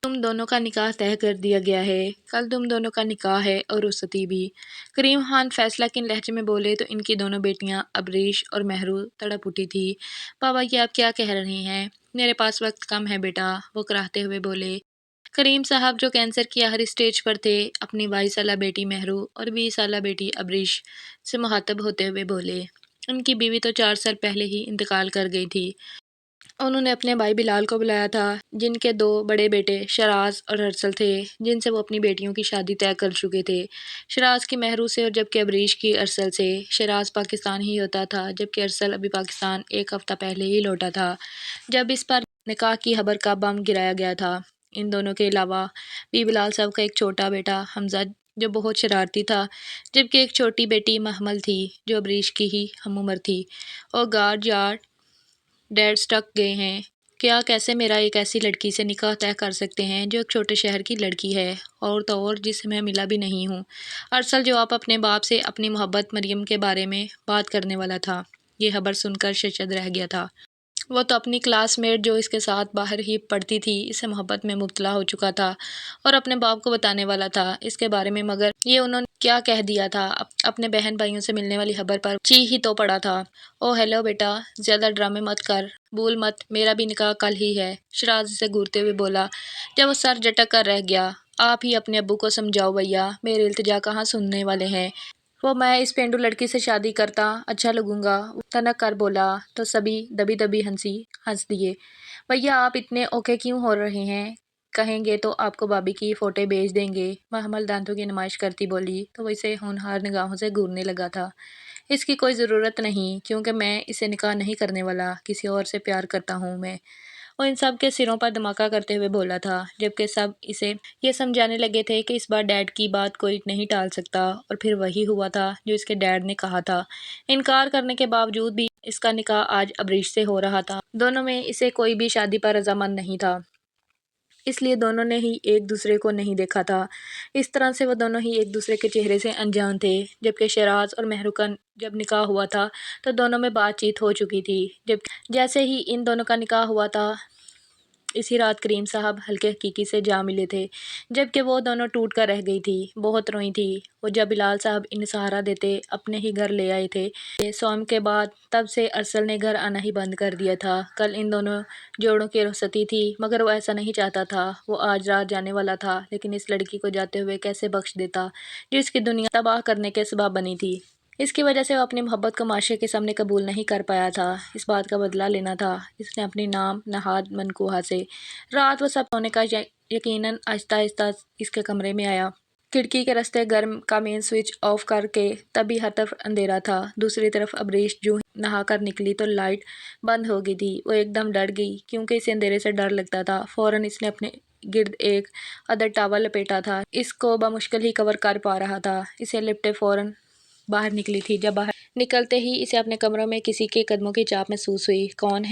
तुम दोनों का निकाह तय कर दिया गया है। कल तुम दोनों का निकाह है और रुखसती भी। करीम खान फैसला किन लहजे में बोले तो इनकी दोनों बेटियां अबरीश और महरू तड़प उठी थी। पापा ये आप क्या कह रही हैं? मेरे पास वक्त कम है बेटा, वो कराहते हुए बोले। करीम साहब जो कैंसर की आखिरी स्टेज पर थे, अपनी 22 साला बेटी महरू और 20 साला बेटी अबरीश से मुखातब होते हुए बोले। उनकी बीवी तो 4 साल पहले ही इंतकाल कर गई थी। उन्होंने अपने भाई बिलाल को बुलाया था, जिनके दो बड़े बेटे शराज और अरसल थे, जिनसे वो अपनी बेटियों की शादी तय कर चुके थे। शराज की महरू से और जबकि अबरीश की अरसल से। शराज पाकिस्तान ही होता था, जबकि अरसल अभी पाकिस्तान एक हफ्ता पहले ही लौटा था, जब इस पर निकाह की खबर का बम गिराया गया था। इन दोनों के अलावा भी बिलाल साहब का एक छोटा बेटा हमजा, जो बहुत शरारती था, जबकि एक छोटी बेटी महमल थी, जो अबरीश की ही हम उम्र थी। और गार्ड यार्ड डैड स्टक गए हैं। क्या कैसे मेरा एक ऐसी लड़की से निकाह तय कर सकते हैं जो एक छोटे शहर की लड़की है, और तो और जिससे मैं मिला भी नहीं हूँ। अरसल जो आप अपने बाप से अपनी मोहब्बत मरियम के बारे में बात करने वाला था, ये खबर सुनकर शशद रह गया था। वो तो अपनी क्लासमेट जो इसके साथ बाहर ही पढ़ती थी, इससे मोहब्बत में मुब्तला हो चुका था और अपने बाप को बताने वाला था इसके बारे में, मगर ये उन्होंने क्या कह दिया था? अपने बहन भाइयों से मिलने वाली खबर पर ची ही तो पड़ा था। ओ हेलो बेटा, ज़्यादा ड्रामे मत कर, भूल मत मेरा भी निकाह कल ही है, शराज से घूरते हुए बोला। जब वो सर झटक कर रह गया। आप ही अपने अब्बू को समझाओ भैया, मेरे इल्तिजा कहाँ सुनने वाले हैं। वो मैं इस पेंडू लड़की से शादी करता अच्छा लगूंगा, तनक कर बोला तो सभी दबी दबी हंस दिए। भैया आप इतने ओके क्यों हो रहे हैं? कहेंगे तो आपको भाभी की फ़ोटो भेज देंगे। महमल दांतों की नुमाइश करती बोली तो वैसे होनहार निगाहों से घूरने लगा था। इसकी कोई ज़रूरत नहीं, क्योंकि मैं इसे निकाह नहीं करने वाला, किसी और से प्यार करता हूँ मैं। वो इन सब के सिरों पर धमाका करते हुए बोला था, जबकि सब इसे ये समझाने लगे थे कि इस बार डैड की बात कोई नहीं टाल सकता, और फिर वही हुआ था जो इसके डैड ने कहा था। इनकार करने के बावजूद भी इसका निकाह आज अबरीश से हो रहा था। दोनों में इसे कोई भी शादी पर रजामंद नहीं था, इसलिए दोनों ने ही एक दूसरे को नहीं देखा था। इस तरह से वो दोनों ही एक दूसरे के चेहरे से अनजान थे। जबकि शराज और महरू का जब निकाह हुआ था तो दोनों में बातचीत हो चुकी थी। जब जैसे ही इन दोनों का निकाह हुआ था, इसी रात करीम साहब हल्के हकीकी से जा मिले थे, जबकि वो दोनों टूट कर रह गई थी, बहुत रोई थी। वो जब बिलाल साहब इन्हें सहारा देते अपने ही घर ले आए थे सोम के बाद, तब से अरसल ने घर आना ही बंद कर दिया था। कल इन दोनों जोड़ों की रुखसती थी, मगर वो ऐसा नहीं चाहता था। वो आज रात जाने वाला था, लेकिन इस लड़की को जाते हुए कैसे बख्श देता जो इसकी दुनिया तबाह करने के सबब बनी थी। इसकी वजह से वो अपनी मोहब्बत को माशरे के सामने कबूल नहीं कर पाया था। इस बात का बदला लेना था इसने अपनी नाम नहाद मनकूहा से। रात वो सब सोने का यकीनन आहिस्ता आहिस्ता इसके कमरे में आया। खिड़की के रास्ते गर्म का मेन स्विच ऑफ करके, तभी हर तरफ अंधेरा था। दूसरी तरफ अबरीश जो नहा कर निकली तो लाइट बंद हो गई थी। वो एकदम डर गई, क्योंकि इसे अंधेरे से डर लगता था। फौरन इसने अपने गिर्द एक अदर टावल लपेटा था, इसको बमुश्किल ही कवर कर पा रहा था। इसे लिपटे फौरन बाहर निकली थी। जब बाहर निकलते ही इसे अपने कमरों में किसी के कदमों की चाप महसूस हुई। कौन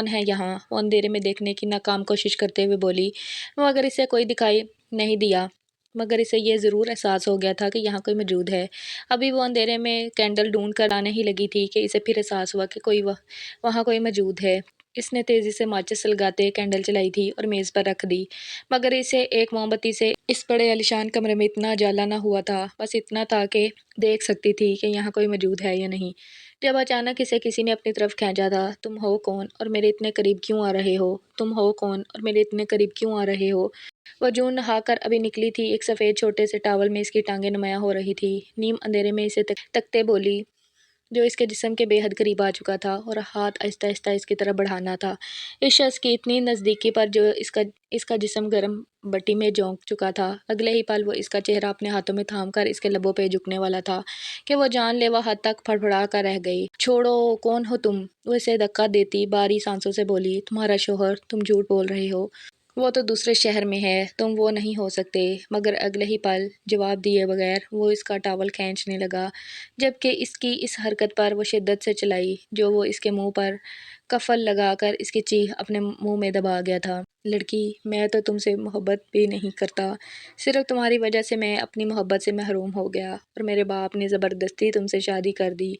है यहाँ? वो अंधेरे में देखने की नाकाम कोशिश करते हुए बोली, मगर इसे कोई दिखाई नहीं दिया। मगर इसे ये ज़रूर एहसास हो गया था कि यहाँ कोई मौजूद है। अभी वो अंधेरे में कैंडल ढूंढ कर आने ही लगी थी कि इसे फिर एहसास हुआ कि वहाँ कोई मौजूद है। इसने तेज़ी से माचिस सुलगाते कैंडल जलाई थी और मेज़ पर रख दी, मगर इसे एक मोमबत्ती से इस बड़े आलीशान कमरे में इतना उजाला न हुआ था, बस इतना था कि देख सकती थी कि यहाँ कोई मौजूद है या नहीं। जब अचानक इसे किसी ने अपनी तरफ खींचा था। तुम हो कौन और मेरे इतने करीब क्यों आ रहे हो? तुम हो कौन और मेरे इतने करीब क्यों आ रहे हो? वो जून नहाकर अभी निकली थी, एक सफ़ेद छोटे से टावल में इसकी टांगें नुमायां हो रही थी। नीम अंधेरे में इसे तकते बोली, जो इसके जिस्म के बेहद करीब आ चुका था और हाथ आहिस्ता आहिस्ता इसकी तरफ बढ़ाना था। इस शख्स की इतनी नज़दीकी पर जो इसका इसका जिस्म गर्म भट्टी में झोंक चुका था। अगले ही पल वो इसका चेहरा अपने हाथों में थाम कर इसके लबों पे झुकने वाला था कि वो जानलेवा हद तक फड़फड़ा कर रह गई। छोड़ो, कौन हो तुम? वो इसे धक्का देती बारी सांसों से बोली, तुम्हारा शोहर, तुम झूठ बोल रहे हो। वो तो दूसरे शहर में है, तुम वो नहीं हो सकते। मगर अगले ही पल जवाब दिए बगैर वो इसका टावल खींचने लगा, जबकि इसकी इस हरकत पर वो शिद्दत से चलाई जो वो इसके मुंह पर कफल लगाकर इसकी चीख अपने मुंह में दबा गया था। लड़की, मैं तो तुमसे मोहब्बत भी नहीं करता। सिर्फ तुम्हारी वजह से मैं अपनी मोहब्बत से महरूम हो गया और मेरे बाप ने ज़बरदस्ती तुमसे शादी कर दी।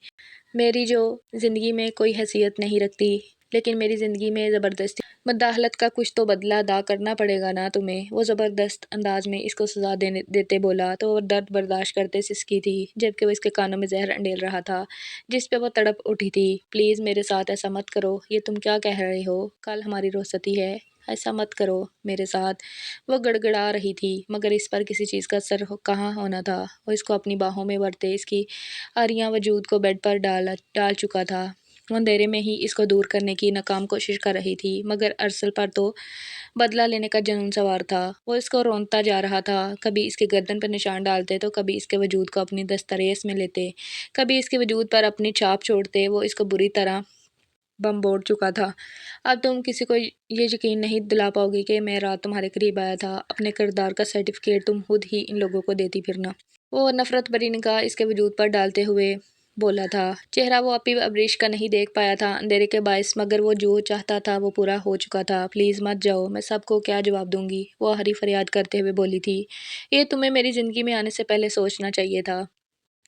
मेरी जो ज़िंदगी में कोई हैसियत नहीं रखती, لیکن میری زندگی میں زبردستی مداخلت کا کچھ تو بدلہ ادا کرنا پڑے گا نا تمہیں۔ وہ زبردست انداز میں اس کو سزا دیتے بولا تو وہ درد برداشت کرتے سسکی تھی، جبکہ وہ اس کے کانوں میں زہر انڈیل رہا تھا جس پہ وہ تڑپ اٹھی تھی۔ پلیز میرے ساتھ ایسا مت کرو، یہ تم کیا کہہ رہے ہو؟ کل ہماری رخصتی ہے، ایسا مت کرو میرے ساتھ۔ وہ گڑ گڑا رہی تھی مگر اس پر کسی چیز کا اثر کہاں ہونا تھا۔ وہ اس کو اپنی باہوں میں بھرتے اس کی عاریہ وجود کو بیڈ پر ڈال چکا تھا۔ وہ اندھیرے میں ہی اس کو دور کرنے کی ناکام کوشش کر رہی تھی مگر ارسل پر تو بدلہ لینے کا جنون سوار تھا۔ وہ اس کو رونتا جا رہا تھا، کبھی اس کی گردن پر نشان ڈالتے تو کبھی اس کے وجود کو اپنی دستریس میں لیتے، کبھی اس کے وجود پر اپنی چھاپ چھوڑتے۔ وہ اس کو بری طرح بمبوڑ چکا تھا۔ اب تم کسی کو یہ یقین نہیں دلا پاؤ گی کہ میں رات تمہارے قریب آیا تھا، اپنے کردار کا سرٹیفکیٹ تم خود ہی ان لوگوں کو دیتی پھرنا۔ وہ نفرت بھری نگاہ اس کے وجود پر ڈالتے ہوئے بولا تھا۔ چہرہ وہ ابھی ابریش کا نہیں دیکھ پایا تھا اندھیرے کے باعث، مگر وہ جو چاہتا تھا وہ پورا ہو چکا تھا۔ پلیز مت جاؤ، میں سب کو کیا جواب دوں گی؟ وہ آخری فریاد کرتے ہوئے بولی تھی۔ یہ تمہیں میری زندگی میں آنے سے پہلے سوچنا چاہیے تھا،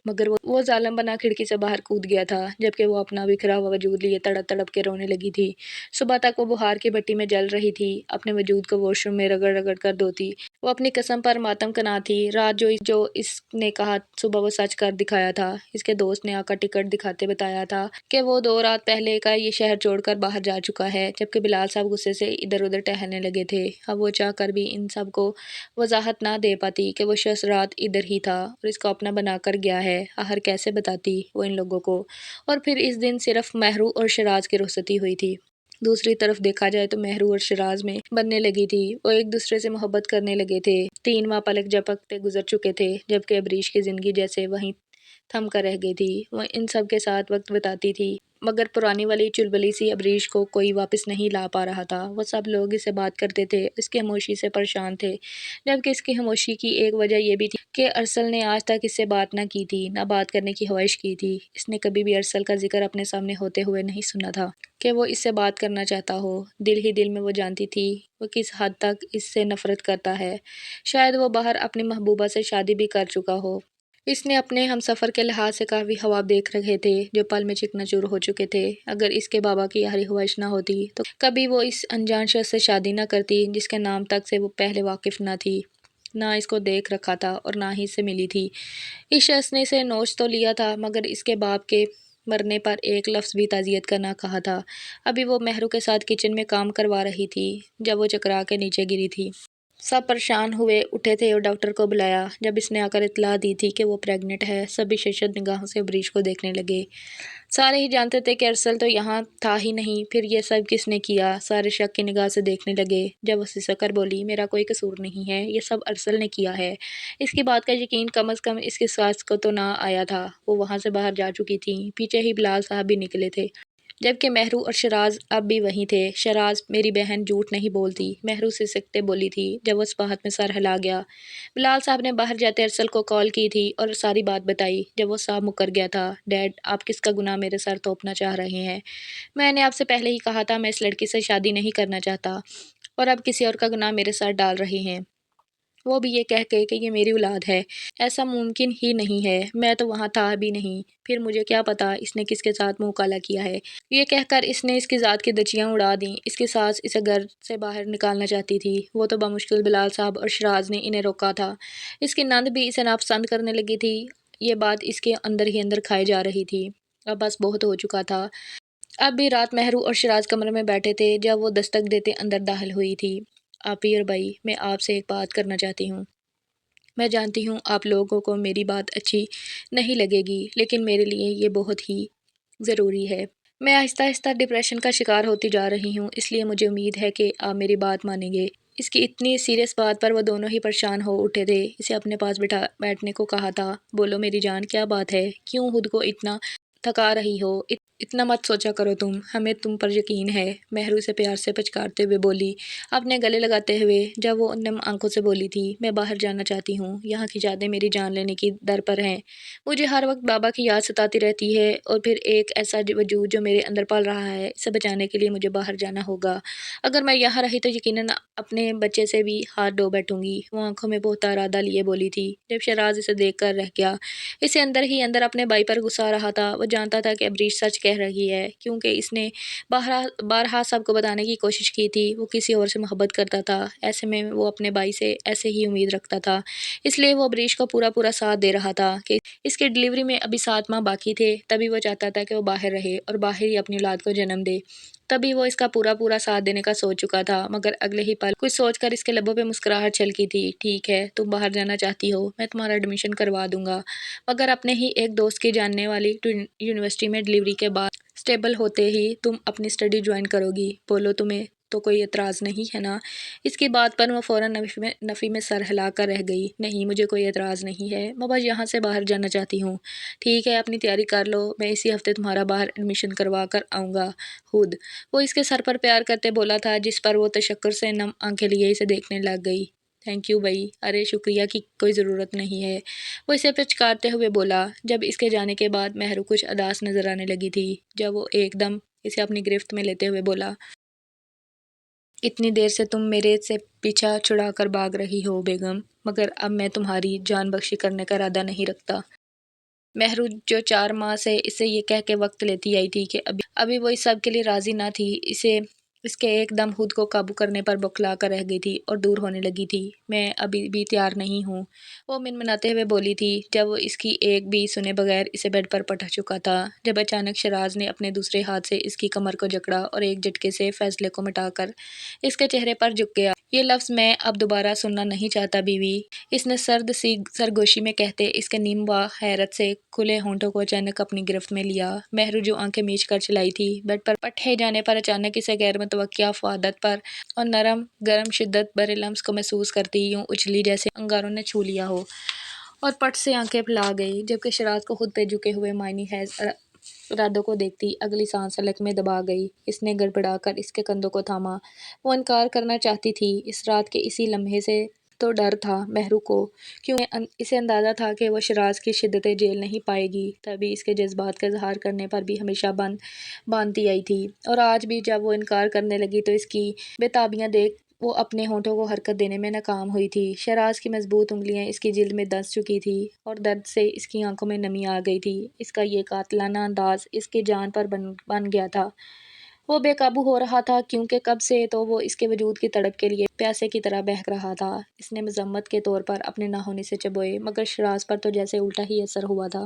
مگر وہ ظالم بنا کھڑکی سے باہر کود گیا تھا، جبکہ وہ اپنا بکھرا ہوا وجود لیے تڑپ تڑپ کے رونے لگی تھی۔ صبح تک وہ بخار کی بھٹی میں جل رہی تھی، اپنے وجود کو واش روم میں رگڑ رگڑ کر دھوتی۔ وہ اپنی قسم پر ماتم کنا تھی۔ رات جو اس نے کہا صبح وہ سچ کر دکھایا تھا۔ اس کے دوست نے آ کر ٹکٹ دکھاتے بتایا تھا کہ وہ 2 رات پہلے کا یہ شہر چھوڑ کر باہر جا چکا ہے، جبکہ بلال صاحب غصے سے ادھر ادھر ٹہلنے لگے تھے۔ اب وہ چاہ کر بھی ان سب کو وضاحت نہ دے پاتی کہ وہ شخص رات ادھر ہی تھا اور اس کو اپنا بنا کر گیا ہے۔ آخر کیسے بتاتی وہ ان لوگوں کو؟ اور پھر اس دن صرف مہرو اور شراز کی رخصتی ہوئی تھی۔ دوسری طرف دیکھا جائے تو مہرو اور شراز میں بننے لگی تھی، وہ ایک دوسرے سے محبت کرنے لگے تھے۔ 3 ماہ پلک جھپکتے گزر چکے تھے، جبکہ ابریش کی زندگی جیسے وہیں تھم کر رہ گئی تھی۔ وہ ان سب کے ساتھ وقت بتاتی تھی مگر پرانی والی چلبلی سی ابریش کو کوئی واپس نہیں لا پا رہا تھا۔ وہ سب لوگ اس سے بات کرتے تھے، اس کی خاموشی سے پریشان تھے، جبکہ اس کی خاموشی کی ایک وجہ یہ بھی تھی کہ ارسل نے آج تک اس سے بات نہ کی تھی، نہ بات کرنے کی خواہش کی تھی۔ اس نے کبھی بھی ارسل کا ذکر اپنے سامنے ہوتے ہوئے نہیں سنا تھا کہ وہ اس سے بات کرنا چاہتا ہو۔ دل ہی دل میں وہ جانتی تھی وہ کس حد تک اس سے نفرت کرتا ہے۔ شاید وہ باہر اپنی محبوبہ سے شادی بھی کر چکا ہو۔ اس نے اپنے ہمسفر کے لحاظ سے کافی خواب دیکھ رکھے تھے جو پل میں چکنا چور ہو چکے تھے۔ اگر اس کے بابا کی آخری خواہش نہ ہوتی تو کبھی وہ اس انجان شخص سے شادی نہ کرتی جس کے نام تک سے وہ پہلے واقف نہ تھی، نہ اس کو دیکھ رکھا تھا اور نہ ہی اس سے ملی تھی۔ اس شخص نے اسے نوچ تو لیا تھا مگر اس کے باپ کے مرنے پر ایک لفظ بھی تعزیت کا نہ کہا تھا۔ ابھی وہ مہرو کے ساتھ کچن میں کام کروا رہی تھی جب وہ چکرا کے نیچے گری تھی۔ سب پریشان ہوئے اٹھے تھے اور ڈاکٹر کو بلایا۔ جب اس نے آ کر اطلاع دی تھی کہ وہ پریگننٹ ہے، سبھی ششد نگاہوں سے ابریش کو دیکھنے لگے۔ سارے ہی جانتے تھے کہ ارسل تو یہاں تھا ہی نہیں، پھر یہ سب کس نے کیا؟ سارے شک کی نگاہ سے دیکھنے لگے۔ جب وہ سسک کر بولی، میرا کوئی قصور نہیں ہے، یہ سب ارسل نے کیا ہے۔ اس کی بات کا یقین کم از کم اس کی ساس کو تو نہ آیا تھا۔ وہ وہاں سے باہر جا چکی تھیں، پیچھے ہی بلال صاحب بھی نکلے تھے، جبکہ مہرو اور شراز اب بھی وہیں تھے۔ شراز، میری بہن جھوٹ نہیں بولتی، مہرو سسکتے بولی تھی جب وہ صباحت میں سر ہلا گیا۔ بلال صاحب نے باہر جاتے ارسل کو کال کی تھی اور ساری بات بتائی جب وہ صاحب مکر گیا تھا۔ ڈیڈ، آپ کس کا گناہ میرے سر تھوپنا چاہ رہے ہیں؟ میں نے آپ سے پہلے ہی کہا تھا میں اس لڑکی سے شادی نہیں کرنا چاہتا، اور اب کسی اور کا گناہ میرے سر ڈال رہے ہیں، وہ بھی یہ کہہ کے کہ یہ میری اولاد ہے۔ ایسا ممکن ہی نہیں ہے، میں تو وہاں تھا بھی نہیں، پھر مجھے کیا پتا اس نے کس کے ساتھ منہ کالا کیا ہے۔ یہ کہہ کر اس نے اس کی ذات کی دچیاں اڑا دیں۔ اس کی ساس اسے گھر سے باہر نکالنا چاہتی تھی، وہ تو بمشکل بلال صاحب اور شراز نے انہیں روکا تھا۔ اس کی نند بھی اسے ناپسند کرنے لگی تھی۔ یہ بات اس کے اندر ہی اندر کھائی جا رہی تھی۔ اب بس بہت ہو چکا تھا۔ اب بھی رات مہرو اور شراز کمرے میں بیٹھے تھے جب وہ دستک دیتے اندر داخل ہوئی تھی۔ آپی اور بھائی، میں آپ سے ایک بات کرنا چاہتی ہوں۔ میں جانتی ہوں آپ لوگوں کو میری بات اچھی نہیں لگے گی، لیکن میرے لیے یہ بہت ہی ضروری ہے۔ میں آہستہ آہستہ ڈپریشن کا شکار ہوتی جا رہی ہوں، اس لیے مجھے امید ہے کہ آپ میری بات مانیں گے۔ اس کی اتنی سیریس بات پر وہ دونوں ہی پریشان ہو اٹھے تھے۔ اسے اپنے پاس بیٹھنے کو کہا تھا۔ بولو میری جان، کیا بات ہے؟ کیوں خود کو اتنا تھکا رہی ہو؟ اتنا مت سوچا کرو تم، ہمیں تم پر یقین ہے، مہرو اسے پیار سے پچکارتے ہوئے بولی، اپنے گلے لگاتے ہوئے۔ جب وہ نم آنکھوں سے بولی تھی، میں باہر جانا چاہتی ہوں، یہاں کی یادیں میری جان لینے کی در پر ہیں، مجھے ہر وقت بابا کی یاد ستاتی رہتی ہے، اور پھر ایک ایسا وجود جو میرے اندر پل رہا ہے، اسے بچانے کے لیے مجھے باہر جانا ہوگا۔ اگر میں یہاں رہی تو یقیناً اپنے بچے سے بھی ہاتھ دھو بیٹھوں گی، وہ آنکھوں میں بہت ارادہ لیے بولی تھی۔ جب شراز اسے دیکھ کر رہ گیا، اسے اندر ہی اندر اپنے بھائی پر غصہ آ رہا تھا۔ وہ جانتا تھا کہ ابریش سچ کہہ رہی ہے، کیونکہ اس نے بارہا سب کو بتانے کی کوشش کی تھی وہ کسی اور سے محبت کرتا تھا۔ ایسے میں وہ اپنے بھائی سے ایسے ہی امید رکھتا تھا، اس لیے وہ ابریش کو پورا پورا ساتھ دے رہا تھا کہ اس کی ڈلیوری میں ابھی 7 ماہ باقی تھے۔ تبھی وہ چاہتا تھا کہ وہ باہر رہے اور باہر ہی اپنی اولاد کو جنم دے۔ تبھی وہ اس کا پورا پورا ساتھ دینے کا سوچ چکا تھا، مگر اگلے ہی پل کچھ سوچ کر اس کے لبوں پہ مسکراہٹ چھلکی تھی۔ ٹھیک ہے، تم باہر جانا چاہتی ہو، میں تمہارا ایڈمیشن کروا دوں گا، مگر اپنے ہی ایک دوست کی جاننے والی یونیورسٹی میں ڈلیوری کے بعد اسٹیبل ہوتے ہی تم اپنی اسٹڈی جوائن کرو گی۔ بولو تمہیں تو کوئی اعتراض نہیں ہے نا؟ اس کی بات پر وہ فوراً نفی میں سر ہلا کر رہ گئی۔ نہیں، مجھے کوئی اعتراض نہیں ہے، میں بس یہاں سے باہر جانا چاہتی ہوں۔ ٹھیک ہے، اپنی تیاری کر لو، میں اسی ہفتے تمہارا باہر ایڈمیشن کروا کر آؤں گا خود۔ وہ اس کے سر پر پیار کرتے بولا تھا، جس پر وہ تشکر سے نم آنکھیں لیے اسے دیکھنے لگ گئی۔ تھینک یو بھائی، ارے شکریہ کی کوئی ضرورت نہیں ہے، وہ اسے پچکارتے ہوئے بولا۔ جب اس کے جانے کے بعد مہرو کچھ اداس نظر آنے لگی تھی، جب وہ ایک دم اسے اپنی گرفت میں لیتے ہوئے بولا، اتنی دیر سے تم میرے سے پیچھا چھڑا کر بھاگ رہی ہو بیگم، مگر اب میں تمہاری جان بخشی کرنے کا ارادہ نہیں رکھتا۔ مہرو جو 4 ماہ سے اسے یہ کہہ کے وقت لیتی آئی تھی کہ ابھی وہ اس سب کے لیے راضی نہ تھی، اس کے ایک دم خود کو قابو کرنے پر بوکھلا کر رہ گئی تھی اور دور ہونے لگی تھی۔ میں ابھی بھی تیار نہیں ہوں، وہ منمناتے ہوئے بولی تھی، جب وہ اس کی ایک بھی سنے بغیر اسے بیڈ پر پٹک چکا تھا، جب اچانک شیراز نے اپنے دوسرے ہاتھ سے اس کی کمر کو جکڑا اور ایک جھٹکے سے فیصلے کو مٹا کر اس کے چہرے پر جھک گیا۔ یہ لفظ میں اب دوبارہ سننا نہیں چاہتا بیوی، اس نے سرد سی سرگوشی میں کہتے اس کے نیم وا حیرت سے کھلے ہونٹوں کو اچانک اپنی گرفت میں لیا۔ مہرو جو آنکھیں میچ کر چلائی تھی، بیڈ پر پٹھے جانے پر اچانک اسے غیر متوقع افادت پر اور نرم گرم شدت بھرے لمس کو محسوس کرتی یوں اچھلی جیسے انگاروں نے چھو لیا ہو اور پٹ سے آنکھیں پھیلا گئی، جبکہ شیراز کو خود پہ جھکے ہوئے معنی خیز ارادوں کو دیکھتی اگلی سانس حلق میں دبا گئی۔ اس نے گڑبڑا کر اس کے کندھوں کو تھاما، وہ انکار کرنا چاہتی تھی، اس رات کے اسی لمحے سے تو ڈر تھا مہرو کو، کیونکہ اسے اندازہ تھا کہ وہ شیراز کی شدتیں جھیل نہیں پائے گی، تبھی اس کے جذبات کا اظہار کرنے پر بھی ہمیشہ باندھتی آئی تھی، اور آج بھی جب وہ انکار کرنے لگی تو اس کی بے تابیاں دیکھ وہ اپنے ہونٹوں کو حرکت دینے میں ناکام ہوئی تھی۔ شیراز کی مضبوط انگلیاں اس کی جلد میں دھنس چکی تھی اور درد سے اس کی آنکھوں میں نمی آ گئی تھی۔ اس کا یہ قاتلانہ انداز اس کی جان پر بن گیا تھا، وہ بے قابو ہو رہا تھا، کیونکہ قبل سے تو وہ اس کے وجود کی تڑپ کے لیے پیاسے کی طرح بہک رہا تھا۔ اس نے مذمت کے طور پر اپنے نہ ہونے سے چبوئے، مگر شیراز پر تو جیسے الٹا ہی اثر ہوا تھا۔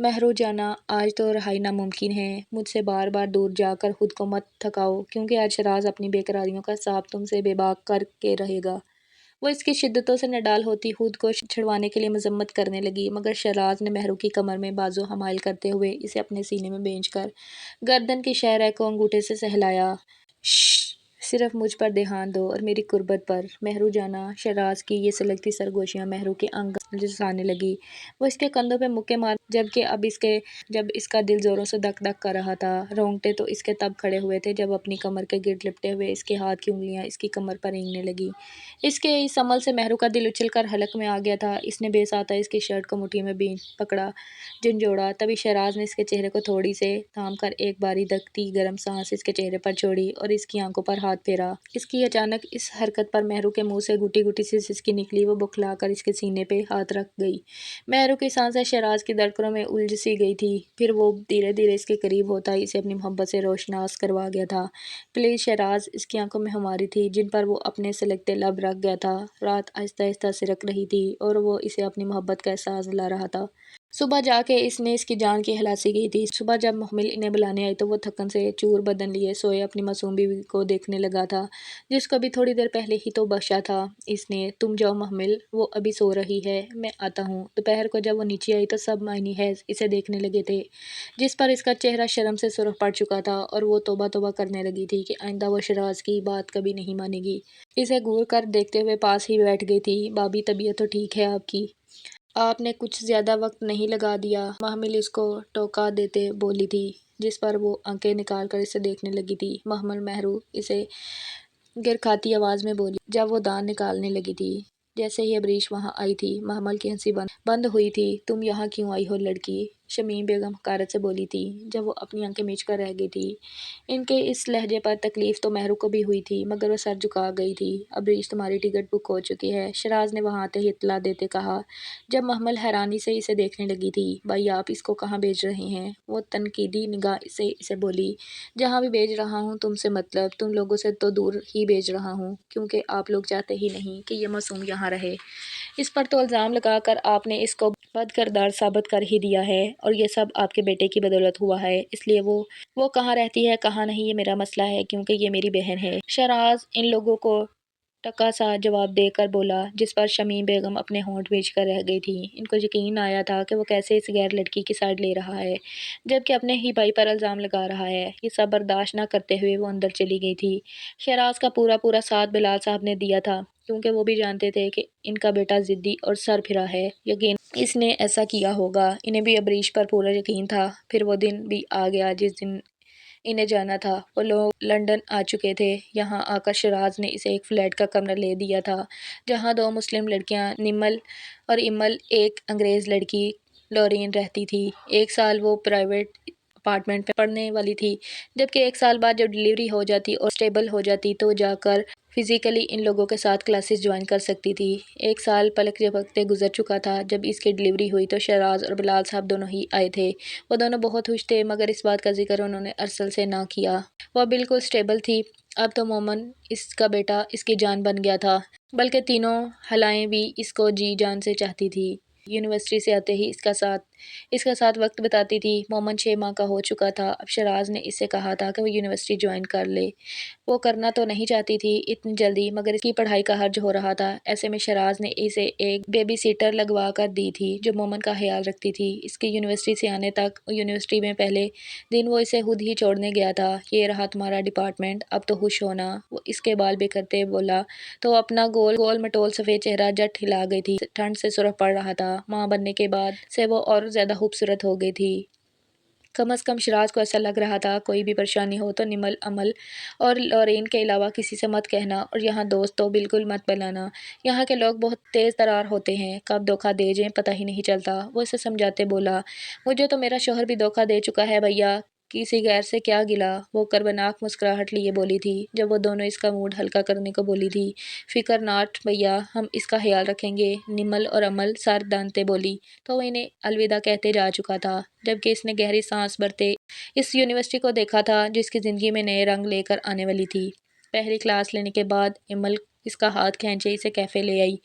مہرو جانا، آج تو رہائی ناممکن ہے، مجھ سے بار بار دور جا کر خود کو مت تھکاؤ، کیونکہ آج شیراز اپنی بے قراریوں کا حساب تم سے بے باک کر کے رہے گا۔ وہ اس کی شدتوں سے نڈال ہوتی خود کو چھڑوانے کے لیے مذمت کرنے لگی، مگر شیراز نے مہرو کی کمر میں بازو حمائل کرتے ہوئے اسے اپنے سینے میں بھینچ کر گردن کی شہرہ کو انگوٹھے سے سہلایا۔ شش، صرف مجھ پر دھیان دو اور میری قربت پر، مہرو جانا۔ شیراز کی یہ سلگتی سرگوشیاں مہرو کے انگ جھنسانے لگی، وہ اس کے کندھوں پہ مکے مار جبکہ جب اس کا دل زوروں سے دک دک کر رہا تھا۔ رونگٹے تو اس کے تب کھڑے ہوئے تھے جب اپنی کمر کے گرد لپٹے ہوئے اس کے ہاتھ کی انگلیاں اس کی کمر پر رینگنے لگی۔ اس کے اس عمل سے مہرو کا دل اچھل کر حلق میں آ گیا تھا۔ اس نے بے ساختہ اس کی شرٹ کو مٹھی میں پکڑا، جھنجھوڑا، تبھی شیراز نے اس کے چہرے کو تھوڑی سے تھام کر ایک باری دکتی گرم سانس اس کے چہرے پر چھوڑی اور اس کی آنکھوں پر ہاتھ پھیرا۔ اس کی اچانک اس حرکت پر مہرو کے منہ سے گھٹی گھٹی سی سسکی نکلی، وہ بوکھلا کر اس کے سینے پہ ہاتھ رکھ گئی۔ مہرو کی سانسیں شیراز کی دھڑکنوں میں الجھ سی گئی تھی، پھر وہ دھیرے دھیرے اس کے قریب ہوتا اسے اپنی محبت سے روشناس کروا گیا تھا۔ پلیز شیراز، اس کی آنکھوں میں خماری تھی جن پر وہ اپنے سلگتے لب رکھ گیا تھا۔ رات آہستہ آہستہ سرک رہی تھی اور وہ اسے اپنی محبت کا احساس دلا رہا تھا۔ صبح جا کے اس نے اس کی جان کی ہلاسی کی تھی۔ صبح جب محمل انہیں بلانے آئی تو وہ تھکن سے چور بدن لیے سوئے اپنی معصوم بیوی کو دیکھنے لگا تھا، جس کو ابھی تھوڑی دیر پہلے ہی تو بخشا تھا اس نے۔ تم جاؤ محمل، وہ ابھی سو رہی ہے، میں آتا ہوں۔ دوپہر کو جب وہ نیچے آئی تو سب معنی خیز اسے دیکھنے لگے تھے، جس پر اس کا چہرہ شرم سے سرخ پڑ چکا تھا اور وہ توبہ توبہ کرنے لگی تھی کہ آئندہ وہ شیراز کی بات کبھی نہیں مانے گی۔ اسے گھور کر دیکھتے ہوئے پاس ہی بیٹھ گئی تھی۔ بھابھی، طبیعت تو ٹھیک ہے آپ کی؟ آپ نے کچھ زیادہ وقت نہیں لگا دیا، محمل اس کو ٹوکا دیتے بولی تھی، جس پر وہ آنکھیں نکال کر اسے دیکھنے لگی تھی۔ محمل، مہرو اسے گر کھاتی آواز میں بولی جب وہ دانت نکالنے لگی تھی۔ جیسے ہی ابریش وہاں آئی تھی، محمل کی ہنسی بند ہوئی تھی۔ تم یہاں کیوں آئی ہو لڑکی؟ शमीम बेगम हकारत से बोली थी, जब वो अपनी आंखें मीच कर रह गई थी। इनके इस लहजे पर तकलीफ तो महरू को भी हुई थी, मगर वह सर झुका गई थी। अबरीश, तुम्हारी टिकट बुक हो चुकी है, शराज ने वहाँ आते ही इत्तला देते कहा, जब महमल हैरानी से इसे देखने लगी थी। भाई, आप इसको कहाँ भेज रहे हैं? वो तनकीदी निगाह से इसे बोली, जहाँ भी भेज रहा हूँ तुमसे मतलब, तुम लोगों से तो दूर ही भेज रहा हूँ, क्योंकि आप लोग चाहते ही नहीं कि ये मासूम यहाँ रहे। इस पर तो इल्ज़ाम लगाकर आपने इसको बदकिरदार साबित कर ही दिया है, और ये सब आपके बेटे की बदौलत हुआ है। इसलिए वो कहाँ रहती है कहाँ नहीं ये मेरा मसला है, क्योंकि ये मेरी बहन है। शराज इन लोगों को टका सा जवाब देकर बोला, जिस पर शमीम बेगम अपने होंठ भींच कर रह गई थी। इनको यकीन आया था कि वो कैसे इस गैर लड़की की साइड ले रहा है, जबकि अपने ही भाई पर इल्ज़ाम लगा रहा है। ये सब बर्दाश्त न करते हुए वो अंदर चली गई थी। शहराज का पूरा पूरा साथ बिलाल साहब ने दिया था, क्योंकि वो भी जानते थे कि इनका बेटा ज़िद्दी और सरफिरा है। यकीन इसने ऐसा किया होगा। इन्हें भी अबरीश पर पूरा यकीन था। फिर वो दिन भी आ गया जिस दिन इन्हें जाना था। वो लोग लंदन आ चुके थे। यहाँ आकर शराज ने इसे एक फ्लैट का कमरा ले दिया था, जहाँ दो मुस्लिम लड़कियाँ निमल और इमल, एक अंग्रेज़ लड़की लॉरीन रहती थी। एक साल वो प्राइवेट अपार्टमेंट में पढ़ने वाली थी, जबकि एक साल बाद जब डिलीवरी हो जाती और स्टेबल हो जाती तो जाकर फिज़िकली इन लोगों के साथ क्लासेस ज्वाइन कर सकती थी। एक साल पलक झपकते गुजर चुका था जब इसकी डिलीवरी हुई तो शहराज और बिलाल साहब दोनों ही आए थे। वो दोनों बहुत खुश थे, मगर इस बात का जिक्र उन्होंने अरसल से ना किया। वह बिल्कुल स्टेबल थी। अब तो मोमन, इसका बेटा, इसकी जान बन गया था, बल्कि तीनों हलाएं भी इसको जी जान से चाहती थी। यूनिवर्सिटी से आते ही इसका साथ वक्त बिताती थी। मोमन 6 माह का हो चुका था। अब शराज ने इससे कहा था कि वो यूनिवर्सिटी ज्वाइन कर ले। वो करना तो नहीं चाहती थी इतनी जल्दी, मगर इसकी पढ़ाई का हर्ज हो रहा था। ऐसे में शराज ने इसे एक बेबी सीटर लगवा कर दी थी, जो मोमन का ख्याल रखती थी। इसके यूनिवर्सिटी से आने तक, यूनिवर्सिटी में पहले दिन वो इसे खुद ही छोड़ने गया था। ये रहा तुम्हारा डिपार्टमेंट, अब तो खुश होना। वो इसके बाल बिखरते बोला तो अपना गोल गोल मटोल सफ़ेद चेहरा जट हिला गई थी। ठंड से सुरख पड़ रहा था। माँ बनने के बाद से वो और ज़्यादा खूबसूरत हो गई थी। कम अज़ कम शराज को ऐसा लग रहा था, कोई भी परेशानी हो तो निमल, अमल और लॉरेन के अलावा किसी से मत कहना, और यहाँ दोस्त तो बिल्कुल मत बनाना। यहाँ के लोग बहुत तेज़ तरार होते हैं, कब धोखा दे जाएं पता ही नहीं चलता। वो इसे समझाते बोला, मुझे तो मेरा शौहर भी धोखा दे चुका है भैया, किसी गैर से क्या गिला। वो कर्बनाक मुस्कुराहट लिए बोली थी, जब वो दोनों इसका मूड हल्का करने को बोली थी। फिक्र नाट भैया, हम इसका ख्याल रखेंगे। निमल और अमल सर दानते बोली तो वो इन्हें अलविदा कहते जा चुका था, जबकि इसने गहरी सांस भरते इस यूनिवर्सिटी को देखा था, जिसकी ज़िंदगी में नए रंग लेकर आने वाली थी। पहली क्लास लेने के बाद इमल इसका हाथ खींचे इसे कैफ़े ले आई।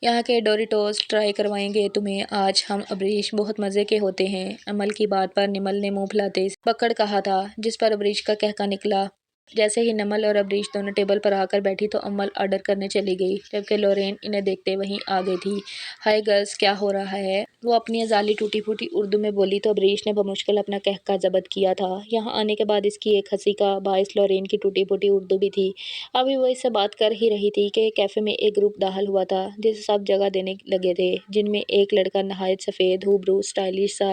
यहाँ के डोरिटोस ट्राई करवाएंगे तुम्हें आज हम, अबरीश, बहुत मज़े के होते हैं। अमल की बात पर निमल ने मुंह फुलाते पकड़ कहा था, जिस पर अबरीश का कहका निकला। जैसे ही नमल और अबरीश दोनों टेबल पर आकर बैठी तो अमल ऑर्डर करने चली गई, जबकि लोरेन इन्हें देखते वहीं आ गई थी। हाय गर्ल्स, क्या हो रहा है? वो अपनी अजाली टूटी फूटी उर्दू में बोली तो अबरीश ने बमुश्किल अपना कहका जब्त किया था। यहाँ आने के बाद इसकी एक हंसी का बायस लोरेन की टूटी फूटी उर्दू भी थी। अभी वो इससे बात कर ही रही थी कि कैफ़े में एक ग्रुप दाखिल हुआ था, जिसे सब जगह देने लगे थे, जिनमें एक लड़का नहायत सफ़ेद, हुबरू, स्टाइलिश सा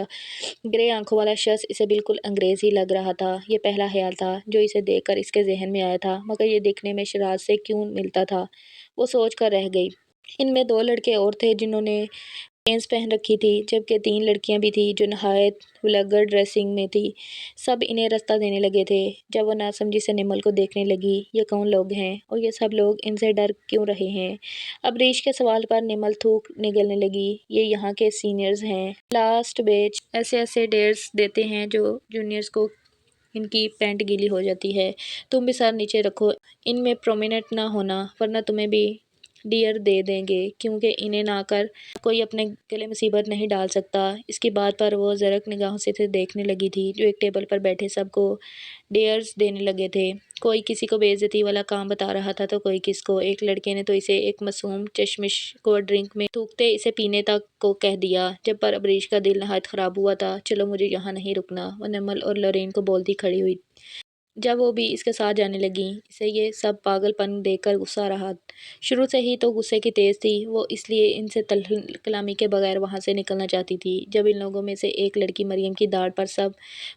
ग्रे आंखों वाला शख्स इसे बिल्कुल अंग्रेज़ी लग रहा था। ये पहला ख्याल था जो इसे देखकर इसके जहन में आया था, मगर ये दिखने में शराज से क्यों मिलता था, वो सोच कर रह गई। इनमें 2 लड़के और थे जिन्होंने जीन्स पहन रखी थी, जबकि 3 लड़कियां भी थीं जो नहायत वल्गर ड्रेसिंग में थी। सब इन्हें रास्ता देने लगे थे। जब वो नासमझी से निमल को देखने लगी, ये कौन लोग हैं और ये सब लोग इनसे डर क्यों रहे हैं? अबरीश के सवाल पर निमल थूक निगलने लगी। ये यहाँ के सीनियर्स हैं, लास्ट बेच, ऐसे ऐसे डेयर्स देते हैं जो जूनियर्स को इनकी पैंट गीली हो जाती है। तुम भी सर नीचे रखो, इनमें प्रोमिनेंट ना होना, वरना तुम्हें भी डियर दे देंगे, क्योंकि इन्हें ना कर कोई अपने गले मुसीबत नहीं डाल सकता। इसकी बात पर वो ज़रक निगाहों से इसे देखने लगी थी, जो एक टेबल पर बैठे सबको डेयर्स देने लगे थे। कोई किसी को बेइज्जती वाला काम बता रहा था तो कोई किसको। एक लड़के ने तो इसे एक मासूम चश्मिश को ड्रिंक में थूकते इसे पीने तक को कह दिया, जब पर अबरीश का दिल नहायत ख़राब हुआ था। चलो, मुझे यहाँ नहीं रुकना, वो नमल और लॉरेन को बोलती खड़ी हुई। जब वो भी इसके साथ जाने लगी, इसे ये सब पागलपन देखकर गुस्सा रहा। शुरू से ही तो गुस्से की तेज़ थी, वो इसलिए इनसे कलामी के बगैर वहाँ से निकलना चाहती थी। जब इन लोगों में से एक लड़की मरियम की दाढ़ पर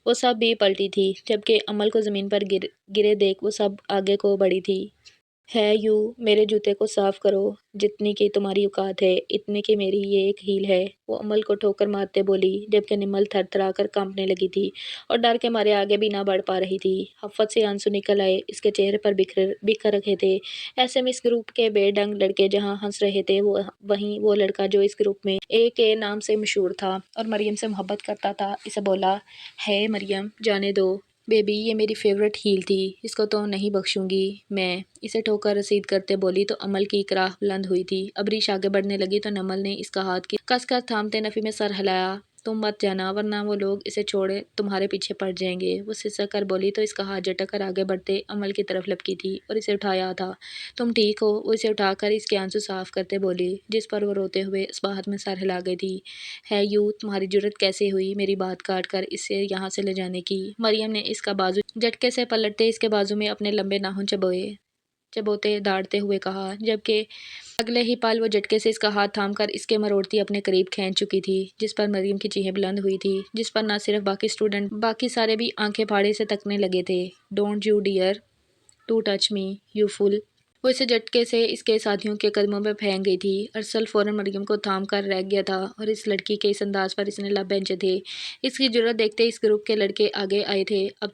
वो सब भी पलटी थी, जबकि अमल को ज़मीन पर गिरे देख वो सब आगे को बढ़ी थी। ہے یوں میرے جوتے کو صاف کرو، جتنی کی تمہاری اوقات ہے اتنی کی میری یہ ایک ہیل ہے۔ وہ امل کو ٹھوکر مارتے بولی، جبکہ نمل تھر تھرا کر کانپنے لگی تھی اور ڈر کے مارے آگے بھی نہ بڑھ پا رہی تھی۔ حفت سے آنسو نکل آئے، اس کے چہرے پر بکھر رکھے تھے۔ ایسے میں اس گروپ کے بے ڈنگ لڑکے جہاں ہنس رہے تھے وہیں وہ لڑکا جو اس گروپ میں اے کے نام سے مشہور تھا اور مریم سے محبت کرتا تھا، اسے بولا، ہے مریم جانے دو بیبی، یہ میری فیورٹ ہیل تھی، اس کو تو نہیں بخشوں گی میں۔ اسے ٹھوکر رسید کرتے بولی تو امل کی اکراہ بلند ہوئی تھی۔ عبریش آگے بڑھنے لگی تو نمل نے اس کا ہاتھ کس کس تھامتے نفی میں سر ہلایا۔ تم مت جانا ورنہ وہ لوگ اسے چھوڑے تمہارے پیچھے پڑ جائیں گے۔ وہ سسک کر بولی تو اس کا ہاتھ جھٹک کر آگے بڑھتے امل کی طرف لپکی تھی اور اسے اٹھایا تھا۔ تم ٹھیک ہو؟ وہ اسے اٹھا کر اس کے آنسو صاف کرتے بولی، جس پر وہ روتے ہوئے اصباہت میں سر ہلا گئی تھی۔ ہے یوں تمہاری جرأت کیسے ہوئی میری بات کاٹ کر اسے یہاں سے لے جانے کی؟ مریم نے اس کا بازو جھٹکے سے پلٹتے اس کے بازو میں اپنے لمبے ناخن چبوتے داڑتے ہوئے کہا، جبکہ اگلے ہی پل وہ جھٹکے سے اس کا ہاتھ تھام کر اس کے مروڑتی اپنے قریب کھینچ چکی تھی، جس پر مریم کی چیخیں بلند ہوئی تھی، جس پر نہ صرف باقی اسٹوڈنٹ باقی سارے بھی آنکھیں پھاڑے سے تکنے لگے تھے۔ Don't you dare to touch me you fool. وہ اسے جھٹکے سے اس کے ساتھیوں کے قدموں میں پھینک گئی تھی۔ ارسل فوراً مریم کو تھام کر رہ گیا تھا اور اس لڑکی کے اس انداز پر اس نے لب بھینچے تھے۔ اس کی جرأت دیکھتے اس گروپ کے لڑکے آگے آئے تھے۔ اب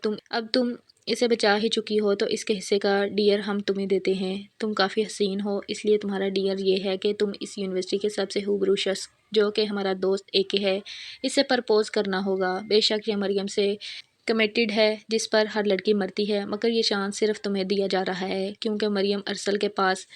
تم اسے بچا ہی چکی ہو تو اس کے حصے کا ڈیئر ہم تمہیں دیتے ہیں۔ تم کافی حسین ہو، اس لیے تمہارا ڈیئر یہ ہے کہ تم اس یونیورسٹی کے سب سے خوبصورت شخص جو کہ ہمارا دوست اے کے ہے، اس سے پرپوز کرنا ہوگا۔ بے شک یہ مریم سے کمیٹڈ ہے جس پر ہر لڑکی مرتی ہے، مگر یہ چانس صرف تمہیں دیا جا رہا ہے کیونکہ مریم ارسل کے پاس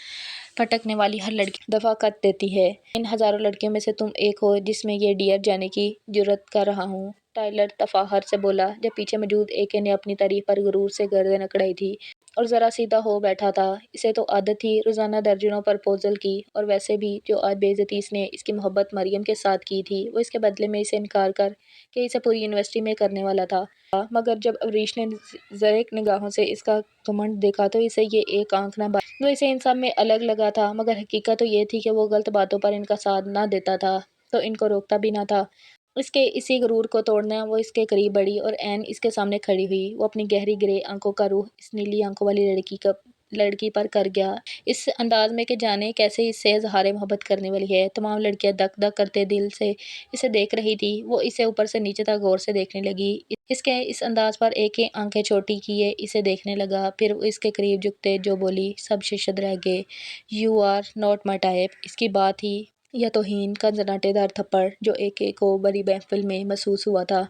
پھٹکنے والی ہر لڑکی دفع کر دیتی ہے۔ ان ہزاروں لڑکیوں میں سے تم ایک ہو جس میں یہ ڈیئر جانے کی جرأت کر رہا ہوں، ٹائلر تفاخر سے بولا، جب پیچھے موجود اے کے نے اپنی تعریف پر غرور سے گردن اکڑائی تھی اور ذرا سیدھا ہو بیٹھا تھا۔ اسے تو عادت تھی روزانہ درجنوں پرپوزل کی، اور ویسے بھی جو آج بے عزتی اس نے اس کی محبت مریم کے ساتھ کی تھی وہ اس کے بدلے میں اسے انکار کر کے اسے پوری یونیورسٹی میں کرنے والا تھا۔ مگر جب عبریش نے زرق نگاہوں سے اس کا گھمنڈ دیکھا تو اسے یہ ایک آنکھ نہ بھائی۔ وہ اسے ان سب میں الگ لگا تھا، مگر حقیقت تو یہ تھی کہ وہ غلط باتوں پر ان کا ساتھ نہ دیتا تھا تو ان کو روکتا بھی نہ تھا۔ اس کے اسی غرور کو توڑنا وہ اس کے قریب بڑھی اور عین اس کے سامنے کھڑی ہوئی۔ وہ اپنی گہری گرے آنکھوں کا رخ اس نیلی آنکھوں والی لڑکی پر کر گیا، اس انداز میں کہ جانے کیسے اس سے اظہار محبت کرنے والی ہے۔ تمام لڑکیاں دک دک کرتے دل سے اسے دیکھ رہی تھی۔ وہ اسے اوپر سے نیچے تک غور سے دیکھنے لگی۔ اس کے اس انداز پر ایک ہی آنکھیں چھوٹی کیے اسے دیکھنے لگا، پھر وہ اس کے قریب جھکتے جو بولی، سب ششدر رہ گئے، you are not my type. اس کی بات ہی یا توہین کا زناٹے دار تھپڑ جو اے کے کو بڑی محفل میں محسوس ہوا تھا،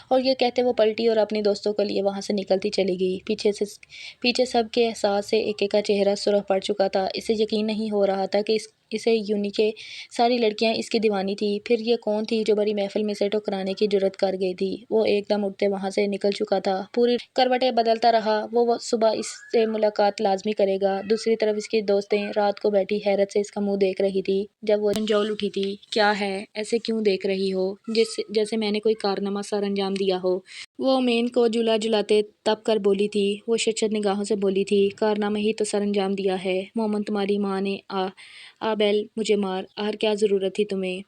اور یہ کہتے وہ پلٹی اور اپنی دوستوں کے لیے وہاں سے نکلتی چلی گئی۔ پیچھے سب کے احساس سے اے کا چہرہ سرخ پڑ چکا تھا۔ اسے یقین نہیں ہو رہا تھا کہ اسے یونی کے ساری لڑکیاں اس کی دیوانی تھی۔ پھر یہ کون تھی جو بڑی محفل میں اسے ٹھکرانے کی جرأت کر گئی تھی؟ وہ ایک دم اٹھتے وہاں سے نکل چکا تھا، پوری کروٹیں بدلتا رہا۔ وہ صبح اس سے ملاقات لازمی کرے گا۔ دوسری طرف اس کی دوستیں رات کو بیٹھی حیرت سے اس کا منہ دیکھ رہی تھی۔ جب وہ جھنجھوڑ اٹھی تھی، کیا ہے ایسے کیوں دیکھ رہی ہو جیسے میں نے کوئی کارنامہ سر انجام دیا ہو؟ وہ مین کو جھلا جھلاتے تپ کر بولی تھی۔ وہ شدید نگاہوں سے بولی تھی، کارنامہ ہی تو سر انجام دیا ہے مومن، تمہاری ماں نے بیل مجھے مار، آخر کیا ضرورت تھی تمہیں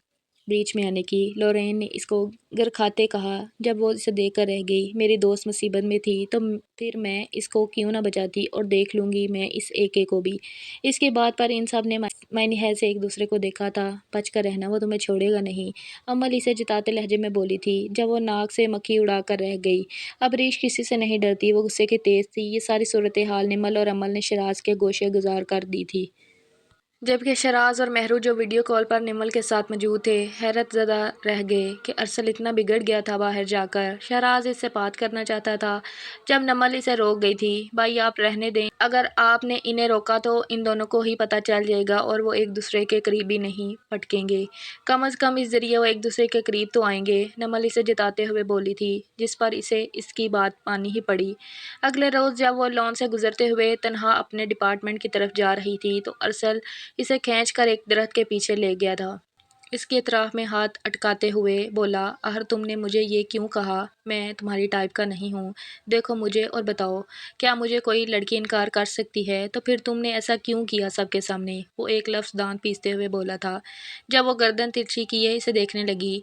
بیچ میں آنے کی؟ لورین نے اس کو گرکھاتے کہا جب وہ اسے دیکھ کر رہ گئی، میری دوست مصیبت میں تھی تو پھر میں اس کو کیوں نہ بچاتی، اور دیکھ لوں گی میں اس اے کے کو بھی۔ اس کی بات پر ان سب نے معنی حید سے ایک دوسرے کو دیکھا تھا۔ بچ کر رہنا، وہ تمہیں چھوڑے گا نہیں، امل اسے جتاتے لہجے میں بولی تھی جب وہ ناک سے مکھی اڑا کر رہ گئی۔ عبریش کسی سے نہیں ڈرتی، وہ غصے کی تیز تھی۔ یہ ساری صورتحال نمل اور امل نے شیراز کے گوشے گزار کر دی تھی، جبکہ شیراز اور مہرو جو ویڈیو کال پر نمل کے ساتھ موجود تھے حیرت زدہ رہ گئے کہ ارسل اتنا بگڑ گیا تھا باہر جا کر۔ شیراز اس سے بات کرنا چاہتا تھا جب نمل اسے روک گئی تھی۔ بھائی آپ رہنے دیں، اگر آپ نے انہیں روکا تو ان دونوں کو ہی پتہ چل جائے گا اور وہ ایک دوسرے کے قریب بھی نہیں پٹکیں گے، کم از کم اس ذریعے وہ ایک دوسرے کے قریب تو آئیں گے، نمل اسے جتاتے ہوئے بولی تھی، جس پر اسے اس کی بات مانی ہی پڑی۔ اگلے روز جب وہ لان سے گزرتے ہوئے تنہا اپنے ڈپارٹمنٹ کی طرف جا رہی تھی تو ارسل اسے کھینچ کر ایک درخت کے پیچھے لے گیا تھا۔ اس کے اطراف میں ہاتھ اٹکاتے ہوئے بولا، آخر تم نے مجھے یہ کیوں کہا میں تمہاری ٹائپ کا نہیں ہوں؟ دیکھو مجھے اور بتاؤ، کیا مجھے کوئی لڑکی انکار کر سکتی ہے؟ تو پھر تم نے ایسا کیوں کیا سب کے سامنے؟ وہ ایک لفظ دانت پیستے ہوئے بولا تھا جب وہ گردن ترچھی کیے اسے دیکھنے لگی۔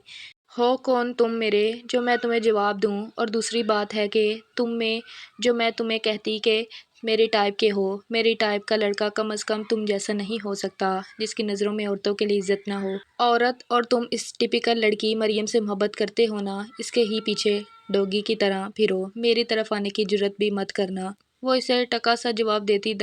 हो कौन तुम मेरे जो मैं तुम्हें जवाब दूँ, और दूसरी बात है कि तुम में जो मैं तुम्हें कहती कि मेरे टाइप के हो। मेरी टाइप का लड़का कम अज़ कम तुम जैसा नहीं हो सकता, जिसकी नज़रों में औरतों के लिए इज़्ज़त ना हो। औरत और तुम इस टिपिकल लड़की मरियम से मोहब्बत करते हो ना, इसके ही पीछे डोगी की तरह फिरो। मेरी तरफ आने की जुर्रत भी मत करना। वो इसे टका सा जवाब देती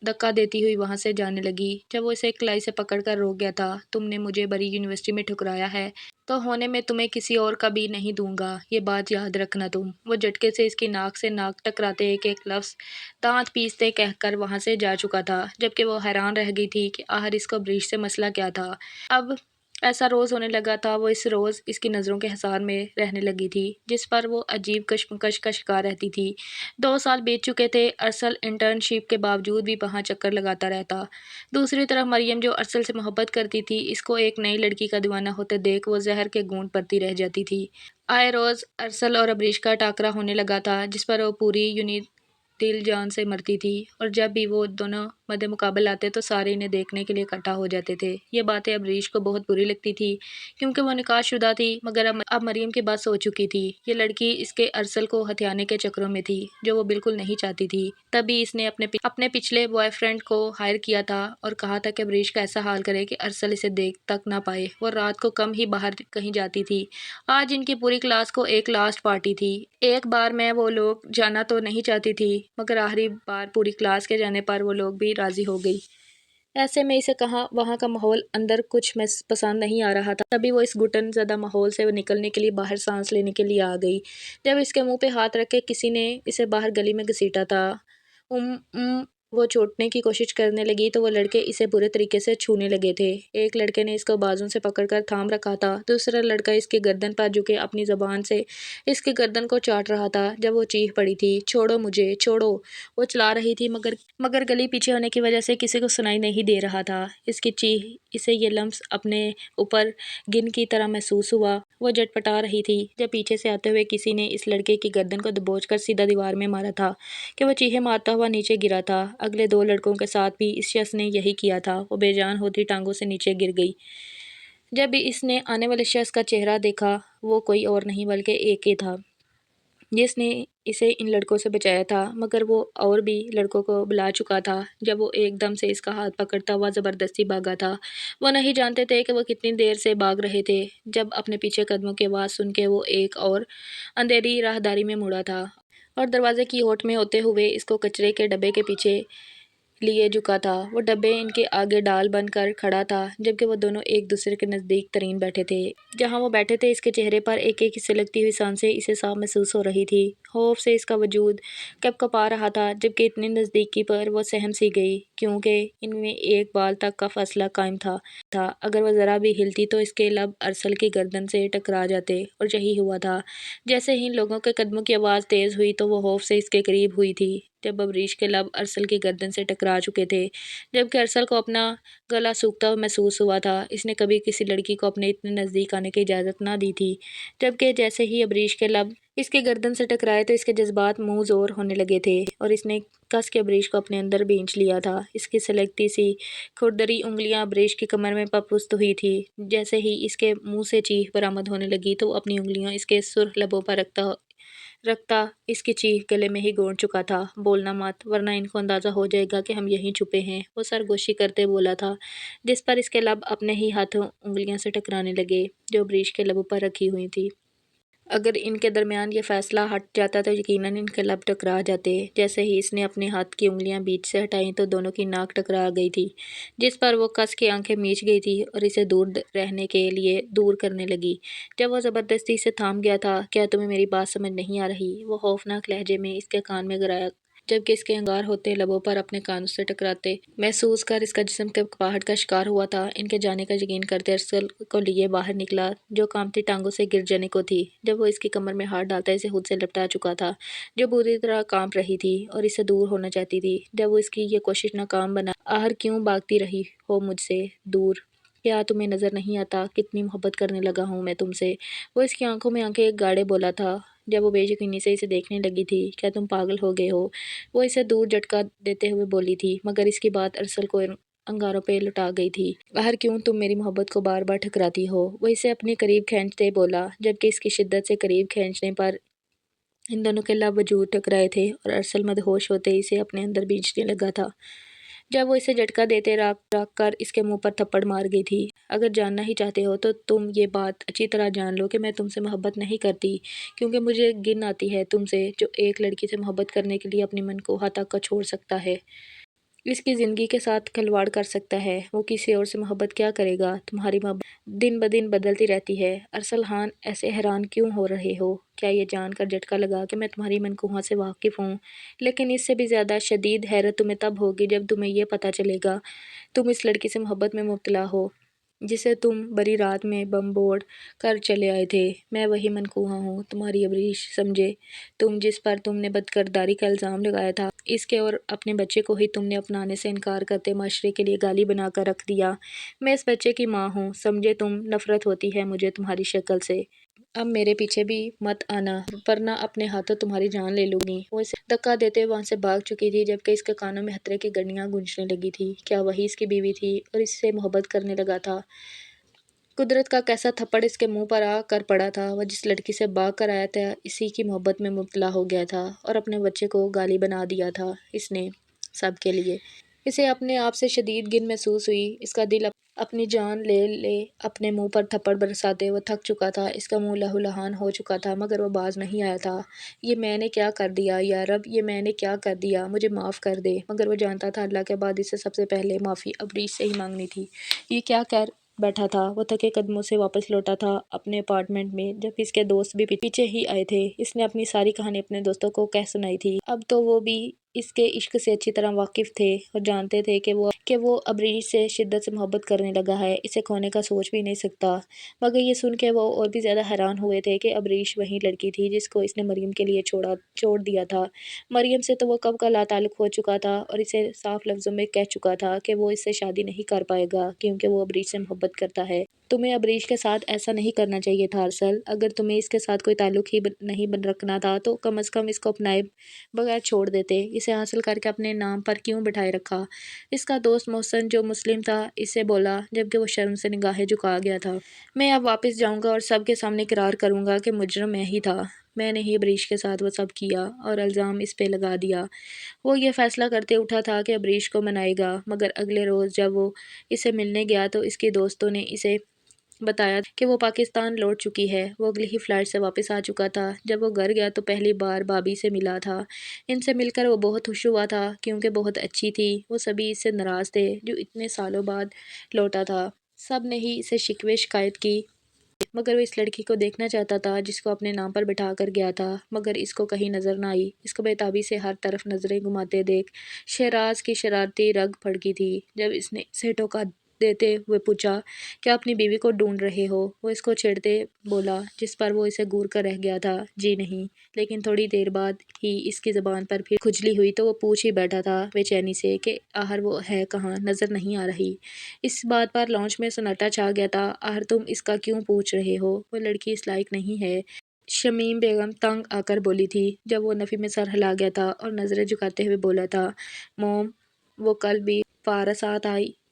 धक्का देती हुई वहाँ से जाने लगी। जब वो इसे कलाई से पकड़ कर रोक गया था, तुमने मुझे बड़ी यूनिवर्सिटी में ठुकराया है, तो होने में तुम्हें किसी और का भी नहीं दूंगा, ये बात याद रखना तुम। वो झटके से इसकी नाक से नाक टकराते एक एक लफ्ज़ दांत पीसते कहकर वहाँ से जा चुका था, जबकि वो हैरान रह गई थी कि आखिर इसको ब्रीश से मसला क्या था। अब ऐसा रोज़ होने लगा था। वो इस रोज़ इसकी नज़रों के हिसार में रहने लगी थी, जिस पर वो अजीब कशमकश का शिकार रहती थी। 2 साल बीत चुके थे। अरसल इंटर्नशिप के बावजूद भी वहाँ चक्कर लगाता रहता। दूसरी तरफ मरियम, जो अरसल से मोहब्बत करती थी, इसको एक नई लड़की का दीवाना होते देख वो जहर के घूंट भरती रह जाती थी। आए रोज़ अरसल और अबरीश का टाकरा होने लगा था, जिस पर वो पूरी यूनिट दिल जान से मरती थी। और जब भी वो दोनों मद्दे मुकाबल आते तो सारे इन्हें देखने के लिए इकट्ठा हो जाते थे। ये बातें अबरीश को बहुत बुरी लगती थी, क्योंकि वो निकाहशुदा थी, मगर अब मरियम की बात हो चुकी थी। ये लड़की इसके अरसल को हथियाने के चक्करों में थी, जो वो बिल्कुल नहीं चाहती थी। तभी इसने अपने पिछले बॉयफ्रेंड को हायर किया था और कहा था कि अबरीश का ऐसा हाल करे कि अरसल इसे देख तक ना पाए। वो रात को कम ही बाहर कहीं जाती थी। आज इनकी पूरी क्लास को एक लास्ट पार्टी थी। एक बार मैं वो लोग जाना तो नहीं चाहती थी, मगर आखिरी बार पूरी क्लास के जाने पर वो लोग भी राज़ी हो गई। ऐसे में इसे कहाँ वहाँ का माहौल अंदर कुछ में पसंद नहीं आ रहा था। तभी वो इस घुटन ज़दा माहौल से निकलने के लिए बाहर सांस लेने के लिए आ गई। जब इसके मुंह पे हाथ रख के किसी ने इसे बाहर गली में घसीटा था। वो छूटने की कोशिश करने लगी तो वो लड़के इसे बुरे तरीके से छूने लगे थे। एक लड़के ने इसको बाजू से पकड़कर थाम रखा था। दूसरा लड़का इसकी गर्दन पर झुके अपनी ज़बान से इसकी गर्दन को चाट रहा था। जब वो चीख पड़ी थी, छोड़ो मुझे, छोड़ो। वो चिल्ला रही थी, मगर गली पीछे होने की वजह से किसी को सुनाई नहीं दे रहा था। इसकी चीख इसे ये लम्स अपने ऊपर गिन की तरह महसूस हुआ। वो झटपटा रही थी जब पीछे से आते हुए किसी ने इस लड़के की गर्दन को दबोचकर सीधा दीवार में मारा था कि वो चीखें मारता हुआ नीचे गिरा था। अगले 2 लड़कों के साथ भी इस शख्स ने यही किया था। वो बेजान होती टांगों से नीचे गिर गई। जब इसने आने वाले शख्स का चेहरा देखा, वो कोई और नहीं बल्कि एक ही था, जिसने इसे इन लड़कों से बचाया था। मगर वो और भी लड़कों को बुला चुका था। जब वो एकदम से इसका हाथ पकड़ता हुआ ज़बरदस्ती भागा था। वो नहीं जानते थे कि वो कितनी देर से भाग रहे थे। जब अपने पीछे कदमों की आवाज़ सुन के वो एक और अंधेरी राहदारी में मुड़ा था और दरवाजे की ओट में होते हुए इसको कचरे के डब्बे के पीछे लिए झुका था। वो डब्बे इनके आगे डाल बनकर खड़ा था, जबकि वो दोनों एक दूसरे के नज़दीक तरीन बैठे थे। जहाँ वो बैठे थे, इसके चेहरे पर एक एक से लगती हुई सांसें इसे साफ महसूस हो रही थी। खौफ से इसका वजूद कँप-कँपा रहा था, जबकि इतनी नज़दीकी पर वो सहम सी गई, क्योंकि इनमें एक बाल तक का फासला कायम था। अगर वह ज़रा भी हिलती तो इसके लब अरसल की गर्दन से टकरा जाते, और यही हुआ था। जैसे ही इन लोगों के कदमों की आवाज़ तेज़ हुई तो वो खौफ से इसके करीब हुई थी। जब अबरीश के लब अरसल की गर्दन से टकरा चुके थे, जबकि अरसल को अपना गला सूखता हुआ महसूस हुआ था। इसने कभी किसी लड़की को अपने इतने नज़दीक आने की इजाज़त ना दी थी। जबकि जैसे ही अबरीश के लब इसके गर्दन से टकराए तो इसके जज्बात मुँह ज़ोर होने लगे थे और इसने कस के अबरीश को अपने अंदर खींच लिया था। इसकी सलगती सी खुरदरी उंगलियां अबरीश की कमर में पपुस्त हुई थी। जैसे ही इसके मुंह से चीख बरामद होने लगी तो वो अपनी उंगलियां इसके सुर्ख लबों पर रखता रखता इसकी चीख गले में ही गूंज चुका था। बोलना मत, वरना इनको अंदाज़ा हो जाएगा कि हम यहीं छुपे हैं, वो सरगोशी करते बोला था, जिस पर इसके लब अपने ही हाथों उंगलियों से टकराने लगे, जो ब्रीश के लबों पर रखी हुई थी। अगर इनके दरमियान ये फैसला हट जाता तो यकीनन इनके लब टकरा जाते। जैसे ही इसने अपने हाथ की उंगलियां बीच से हटाई तो दोनों की नाक टकरा गई थी, जिस पर वो कस के आंखें मीच गई थी और इसे दूर रहने के लिए दूर करने लगी। जब वो ज़बरदस्ती से थाम गया था, क्या तुम्हें मेरी बात समझ नहीं आ रही? वो खौफनाक लहजे में इसके कान में गराया, जबकि इसके अंगार होते लबों पर अपने कानों से टकराते महसूस कर इसका जिस्म कपकपाहट का शिकार हुआ था। इनके जाने का यकीन करते अरसल को लिए बाहर निकला, जो कांपती टांगों से गिर जाने को थी। जब वो इसकी कमर में हाथ डालता इसे खुद से लपटा चुका था, जो बुरी तरह कांप रही थी और इससे दूर होना चाहती थी। जब वो इसकी ये कोशिश नाकाम बना, आहर क्यों भागती रही हो मुझसे दूर? क्या तुम्हें नज़र नहीं आता कितनी मोहब्बत करने लगा हूँ मैं तुमसे? वो इसकी आंखों में आंखें गाड़े बोला था, जब वो बेयकीनी से इसे देखने लगी थी। क्या तुम पागल हो गए हो? वो इसे दूर झटका देते हुए बोली थी, मगर इसकी बात अरसल को अंगारों पे लुटा गई थी। आहर क्यों तुम मेरी मोहब्बत को बार बार ठुकराती हो? वो इसे अपने करीब खींचते बोला, जबकि इसकी शिद्दत से करीब खींचने पर इन दोनों के लब वजूद टकराए थे और अरसल मदहोश होते ही इसे अपने अंदर बींचने लगा था। जब वो इसे झटका देते राख राख कर इसके मुंह पर थप्पड़ मार गई थी। अगर जानना ही चाहते हो तो तुम ये बात अच्छी तरह जान लो कि मैं तुमसे मोहब्बत नहीं करती, क्योंकि मुझे घिन आती है तुमसे, जो एक लड़की से मोहब्बत करने के लिए अपनी मनकोहा तक को छोड़ सकता है, इसकी ज़िंदगी के साथ खिलवाड़ कर सकता है। वो किसी और से मोहब्बत क्या करेगा? तुम्हारी मोहब्बत दिन ब दिन बदलती रहती है। अरसल खान, ऐसे हैरान क्यों हो रहे हो? क्या ये जानकर झटका लगा कि मैं तुम्हारी मनकूहा से वाकिफ़ हूँ? लेकिन इससे भी ज़्यादा शदीद हैरत तुम्हें तब होगी जब तुम्हें ये पता चलेगा तुम इस लड़की से मोहब्बत में मुब्तला हो, जिसे तुम बड़ी रात में बम बोर्ड कर चले आए थे। मैं वही मनकूहा हूँ, तुम्हारी अबरीश, समझे? तुम जिस पर तुमने बदकिरदारी का इल्ज़ाम लगाया था, इसके और अपने बच्चे को ही तुमने अपनाने से इनकार करते माशरे के लिए गाली बनाकर रख दिया। मैं इस बच्चे की माँ हूँ, समझे तुम? नफ़रत होती है मुझे तुम्हारी शक्ल से। अब मेरे पीछे भी मत आना, वरना अपने हाथों तुम्हारी जान ले लूँगी। वो इसे धक्का देते वहाँ से भाग चुकी थी, जबकि इसके कानों में खतरे की घंटियाँ गूंजने लगी थी। क्या वही इसकी बीवी थी और इससे मोहब्बत करने लगा था? कुदरत का कैसा थप्पड़ इसके मुंह पर आ कर पड़ा था। वह जिस लड़की से भाग कर आया था, इसी की मोहब्बत में मुब्तला हो गया था और अपने बच्चे को गाली बना दिया था इसने, सब के लिए। इसे अपने आप से शदीद घिन महसूस हुई। इसका दिल अपनी जान ले ले अपने मुंह पर थप्पड़ बरसाते। वो थक चुका था, इसका मुंह लहूलुहान हो चुका था, मगर वो बाज नहीं आया था। ये मैंने क्या कर दिया या रब, ये मैंने क्या कर दिया? मुझे माफ़ कर दे। मगर वो जानता था अल्लाह के बाद इसे सबसे पहले माफ़ी अबरीश से ही मांगनी थी। ये क्या कर बैठा था? वो थके कदमों से वापस लौटा था अपने अपार्टमेंट में, जब इसके दोस्त भी पीछे ही आए थे। इसने अपनी सारी कहानी अपने दोस्तों को कह सुनाई थी। अब तो वो भी इसके इश्क से अच्छी तरह वाकिफ़ थे और जानते थे कि वो अबरीश से शिद्दत से मोहब्बत करने लगा है। इसे खोने का सोच भी नहीं सकता। मगर ये सुन के वो और भी ज़्यादा हैरान हुए थे कि अबरीश वही लड़की थी जिसको इसने मरियम के लिए छोड़ दिया था। मरियम से तो वो कब का लाताल्लुक़ हो चुका था और इसे साफ लफ्ज़ों में कह चुका था कि वो इससे शादी नहीं कर पाएगा, क्योंकि वो अबरीश से मोहब्बत करता है। तुम्हें अबरीश के साथ ऐसा नहीं करना चाहिए था अरसल। अगर तुम्हें इसके साथ कोई ताल्लुक़ ही नहीं बन रखना था तो कम अज़ कम इसको अपनाए बगैर छोड़ देते। इसे हासिल करके अपने नाम पर क्यों बिठाए रखा? इसका दोस्त मोहसिन, जो मुस्लिम था, इससे बोला, जबकि वो शर्म से निगाहें झुका गया था। मैं अब वापस जाऊँगा और सबके सामने इकरार करूँगा कि मुजरिम मैं ही था। मैंने ही अबरीश के साथ वो सब किया और इल्ज़ाम इस पे लगा दिया। वो ये फ़ैसला करते उठा था कि अबरीश को मनाएगा, मगर अगले रोज़ जब वो इसे मिलने गया तो इसके दोस्तों ने इसे बताया कि वो पाकिस्तान लौट चुकी है। वो अगली ही फ़्लाइट से वापस आ चुका था। जब वो घर गया तो पहली बार भाभी से मिला था। इनसे मिलकर वो बहुत खुश हुआ था, क्योंकि बहुत अच्छी थी। वो सभी इससे नाराज़ थे, जो इतने सालों बाद लौटा था। सब ने ही इसे शिकवे शिकायत की, मगर वो इस लड़की को देखना चाहता था जिसको अपने नाम पर बिठा कर गया था, मगर इसको कहीं नज़र न आई। इसको बेताबी से हर तरफ नज़रें घुमाते देख शहराज की शरारती रग भड़की थी। जब इसने इसे टोका देते हुए पूछा, क्या अपनी बीवी को ढूंढ रहे हो? वो इसको छेड़ते बोला, जिस पर वो इसे घूर कर रह गया था, जी नहीं। लेकिन थोड़ी देर बाद ही इसकी ज़बान पर फिर खुजली हुई तो वो पूछ ही बैठा था बेचैनी से कि आहर वो है कहाँ, नज़र नहीं आ रही। इस बात पर लॉन्च में सन्नाटा छा गया था। आहर तुम इसका क्यों पूछ रहे हो? वो लड़की इस लायक नहीं है, शमीम बेगम तंग आकर बोली थी, जब वो नफ़ी में सर हिला गया था और नज़रें झुकाते हुए बोला था, मोम, वो कल भी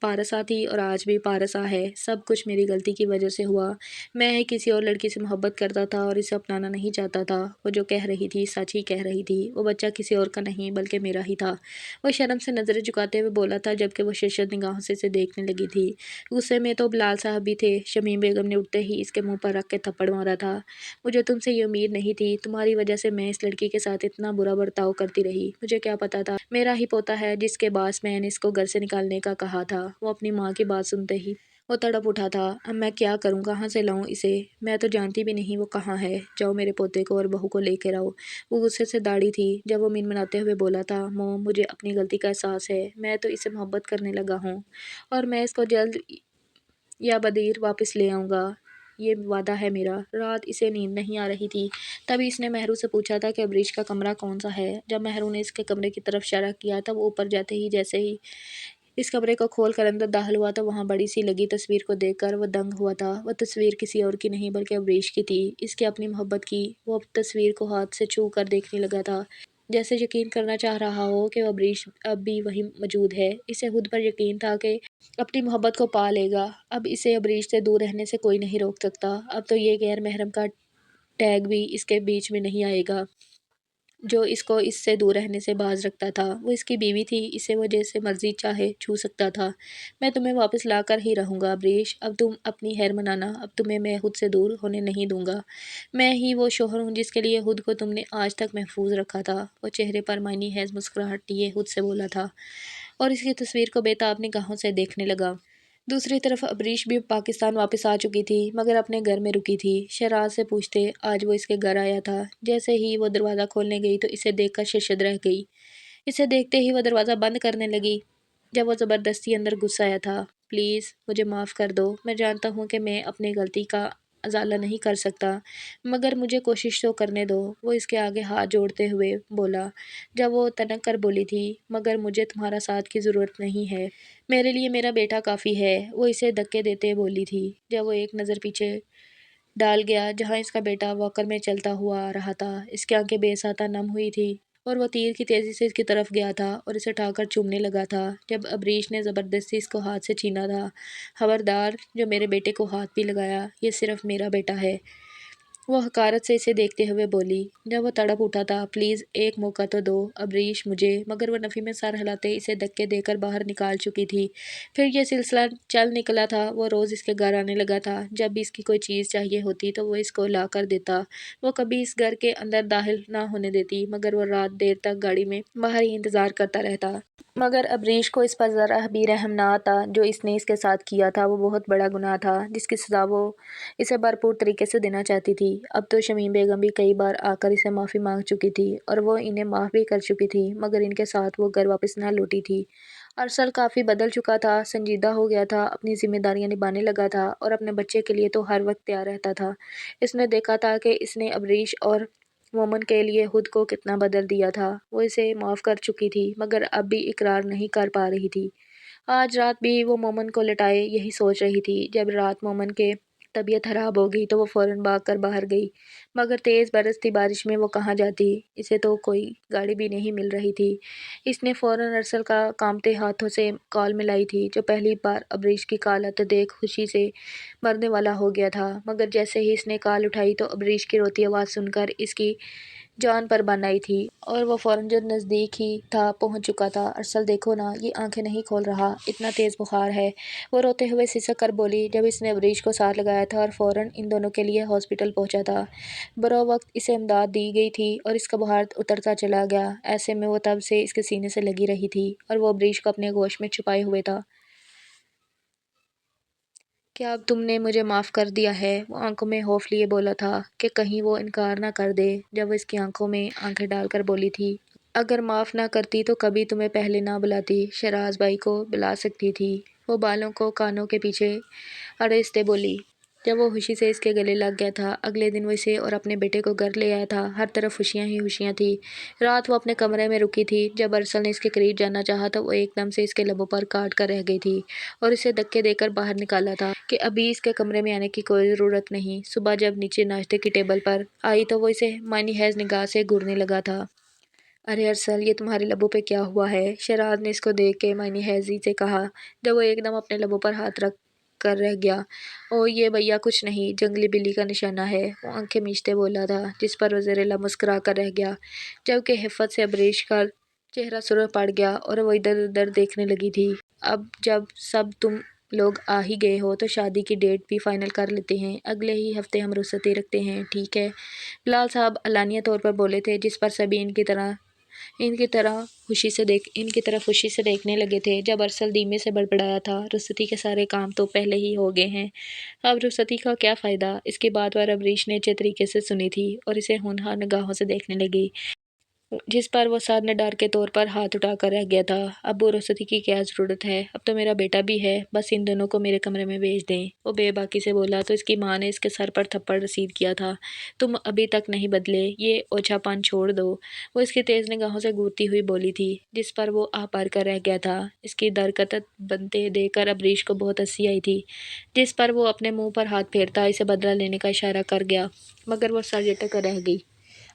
पारसा थी और आज भी पारसा है। सब कुछ मेरी गलती की वजह से हुआ। मैं ही किसी और लड़की से मोहब्बत करता था और इसे अपनाना नहीं चाहता था। वो जो कह रही थी सच ही कह रही थी। वो बच्चा किसी और का नहीं बल्कि मेरा ही था। वो शर्म से नज़रें झुकाते हुए बोला था, जबकि वो शिद्दत निगाहों से इसे देखने लगी थी। गुस्से में तो बिलाल साहब भी थे। शमीम बेगम ने उठते ही इसके मुंह पर रख के थप्पड़ मारा था। मुझे तुमसे ये उम्मीद नहीं थी। तुम्हारी वजह से मैं इस लड़की के साथ इतना बुरा बर्ताव करती रही। मुझे क्या पता था मेरा ही पोता है जिसके बास मैंने इसको घर से निकालने का कहा था। वो अपनी माँ की बात सुनते ही वो तड़प उठा था। अब मैं क्या करूँ, कहाँ से लाऊं इसे? मैं तो जानती भी नहीं वो कहाँ है। जाओ मेरे पोते को और बहू को लेकर आओ। वो गुस्से से दाढ़ी थी जब वो मिनमिनाते हुए बोला था, मोम, मुझे अपनी गलती का एहसास है। मैं तो इसे मोहब्बत करने लगा हूँ और मैं इसको जल्द या बदीर वापस ले आऊँगा, ये वादा है मेरा। रात इसे नींद नहीं आ रही थी। तभी इसने महरू से पूछा था कि अबरीश का कमरा कौन सा है। जब महरू ने इसके कमरे की तरफ इशारा किया तब वो ऊपर जाते ही जैसे ही इस कमरे को खोल कर अंदर दाखिल हुआ तो वहाँ बड़ी सी लगी तस्वीर को देखकर वो दंग हुआ था। वह तस्वीर किसी और की नहीं बल्कि अबरीश की थी, इसकी अपनी मोहब्बत की। वो अब तस्वीर को हाथ से छू कर देखने लगा था। जैसे यकीन करना चाह रहा हो कि वो अबरीश अब भी वहीं मौजूद है। इसे खुद पर यकीन था कि अपनी मोहब्बत को पा लेगा। अब इसे अबरीश से दूर रहने से कोई नहीं रोक सकता। अब तो ये गैर महरम का टैग भी इसके बीच में नहीं आएगा जो इसको इससे दूर रहने से बाज रखता था। वो इसकी बीवी थी, इसे वो जैसे मर्जी चाहे छू सकता था। मैं तुम्हें वापस ला कर ही रहूँगा अबरीश, अब तुम अपनी खैर मनाना, अब तुम्हें मैं खुद से दूर होने नहीं दूंगा। मैं ही वो शोहर हूँ जिसके लिए खुद को तुमने आज तक महफूज रखा था। वो चेहरे पर मायनी हैज मुस्कुराहट लिए खुद से बोला था और इसकी तस्वीर को बेताब निगाहों से देखने लगा। दूसरी तरफ अबरीश भी पाकिस्तान वापस आ चुकी थी मगर अपने घर में रुकी थी। शहराज से पूछते आज वो इसके घर आया था। जैसे ही वो दरवाज़ा खोलने गई तो इसे देखकर शर्मशद रह गई। इसे देखते ही वो दरवाज़ा बंद करने लगी। जब वो ज़बरदस्ती अंदर घुस आया था। प्लीज़ मुझे माफ़ कर दो, मैं जानता हूँ कि मैं अपनी गलती का अजाला नहीं कर सकता, मगर मुझे कोशिश तो करने दो, वो इसके आगे हाथ जोड़ते हुए बोला। जब वो तनक कर बोली थी, मगर मुझे तुम्हारा साथ की ज़रूरत नहीं है, मेरे लिए मेरा बेटा काफ़ी है, वो इसे धक्के देते बोली थी। जब वो एक नज़र पीछे डाल गया जहाँ इसका बेटा वॉकर में चलता हुआ आ रहा था। इसकी आंखें बेसाता नम हुई थी और वो तीर की तेज़ी से इसकी तरफ गया था और इसे उठाकर चूमने लगा था। जब अबरीश ने ज़बरदस्ती इसको हाथ से छीना था। खबरदार, जो मेरे बेटे को हाथ भी लगाया, ये सिर्फ मेरा बेटा है, वो हकारत से इसे देखते हुए बोली। जब वो तड़प उठा था, प्लीज़ एक मौका तो दो अबरीश मुझे, मगर वो नफ़ी में सर हिलाते इसे धक्के देकर बाहर निकाल चुकी थी। फिर यह सिलसिला चल निकला था। वो रोज़ इसके घर आने लगा था। जब भी इसकी कोई चीज़ चाहिए होती तो वो इसको ला कर देता। वो कभी इस घर के अंदर दाखिल ना होने देती, मगर वो रात देर तक गाड़ी में बाहर ही इंतज़ार करता रहता। मगर अबरीश को इस पर ज़रा भी रहम ना आता। जो इसने इसके साथ किया था वो बहुत बड़ा गुनाह था जिसकी सज़ा वो इसे भरपूर तरीके से देना चाहती थी। अब तो शमीम बेगम भी कई बार आकर इसे माफ़ी मांग चुकी थी और वो इन्हें माफ़ भी कर चुकी थी, मगर इनके साथ वो घर वापस ना लौटी थी। अरसल काफ़ी बदल चुका था, संजीदा हो गया था, अपनी जिम्मेदारियां निभाने लगा था और अपने बच्चे के लिए तो हर वक्त तैयार रहता था। इसने देखा था कि इसने अबरीश और मोमन के लिए खुद को कितना बदल दिया था। वो इसे माफ़ कर चुकी थी मगर अब भी इकरार नहीं कर पा रही थी। आज रात भी वो मोमन को लटाए यही सोच रही थी। जब रात मोमन के तबीयत खराब हो गई तो वो फ़ौरन भाग कर बाहर गई, मगर तेज़ बरसती बारिश में वो कहाँ जाती। इसे तो कोई गाड़ी भी नहीं मिल रही थी। इसने फ़ौरन अरसल का कांपते हाथों से कॉल मिलाई थी जो पहली बार अबरीश की हालत देख खुशी से मरने वाला हो गया था। मगर जैसे ही इसने कॉल उठाई तो अबरीश की रोती आवाज़ सुनकर इसकी जान पर बन आई थी और वो फ़ौरन जो नज़दीक ही था पहुंच चुका था। अरसल देखो ना, ये आंखें नहीं खोल रहा, इतना तेज़ बुखार है, वो रोते हुए सिसक कर बोली जब इसने अबरीश को साथ लगाया था और फ़ौरन इन दोनों के लिए हॉस्पिटल पहुंचा था। बरो वक्त इसे इमदाद दी गई थी और इसका बुखार उतरता चला गया। ऐसे में वो तब से इसके सीने से लगी रही थी और वो अबरीश को अपने गोश में छुपाए हुए था। क्या अब तुमने मुझे माफ़ कर दिया है? वो आंखों में खौफ लिए बोला था कि कहीं वो इनकार ना कर दे। जब वो इसकी आंखों में आंखें डालकर बोली थी, अगर माफ़ ना करती तो कभी तुम्हें पहले ना बुलाती, शहराज भाई को बुला सकती थी। वो बालों को कानों के पीछे अड़ेसते बोली। जब वो खुशी से इसके गले लग गया था। अगले दिन वो इसे और अपने बेटे को घर ले आया था। हर तरफ खुशियां ही खुशियां थी। रात वो अपने कमरे में रुकी थी। जब अरसल ने इसके करीब जाना चाहा तो वो एकदम से इसके लबों पर काट कर रह गई थी और इसे धक्के देकर बाहर निकाला था कि अभी इसके कमरे में आने की कोई ज़रूरत नहीं। सुबह जब नीचे नाश्ते की टेबल पर आई तो वो इसे मायनी हैज निगाह से घूरने लगा था। अरे अरसल, ये तुम्हारे लबों पे क्या हुआ है? शहराज ने इसको देख के मायनी हैजी से कहा जब वो एकदम अपने लबों पर हाथ रख कर रह गया। ओ ये भैया कुछ नहीं, जंगली बिल्ली का निशाना है, वो आंखें मीचते बोला था जिस पर वो जहरीला मुस्कुरा कर रह गया। जबकि हिफ़्फ़त से अबरीश का चेहरा सुर्ख पड़ गया और वो इधर उधर देखने लगी थी। अब जब सब तुम लोग आ ही गए हो तो शादी की डेट भी फाइनल कर लेते हैं। अगले ही हफ्ते हम रुखसती रखते हैं, ठीक है? बिलाल साहब अलानिया तौर पर बोले थे जिस पर सभी इनकी तरफ खुशी से देखने लगे थे। जब अरसल धीमे से बड़बड़ाया था, रुखसती के सारे काम तो पहले ही हो गए हैं, अब रुखसती का क्या फ़ायदा? इसकी बात पर अबरीश ने अच्छे तरीके से सुनी थी और इसे होनहार निगाहों से देखने लगी, जिस पर वो साध डर के तौर पर हाथ उठाकर रह गया था। अब वो रुखसती की क्या ज़रूरत है? अब तो मेरा बेटा भी है, बस इन दोनों को मेरे कमरे में भेज दें। वो बेबाकी से बोला तो इसकी माँ ने इसके सर पर थप्पड़ रसीद किया था। तुम अभी तक नहीं बदले, ये ओछापन छोड़ दो। वो इसकी तेज़ निगाहों से घूरती हुई बोली थी, जिस पर वो आह पार कर रह गया था। इसकी दरकत बनते देखकर अबरीश को बहुत हंसी आई थी, जिस पर वो अपने मुंह पर हाथ फेरता इसे बदला लेने का इशारा कर गया, मगर वो सर झटक कर रह गई।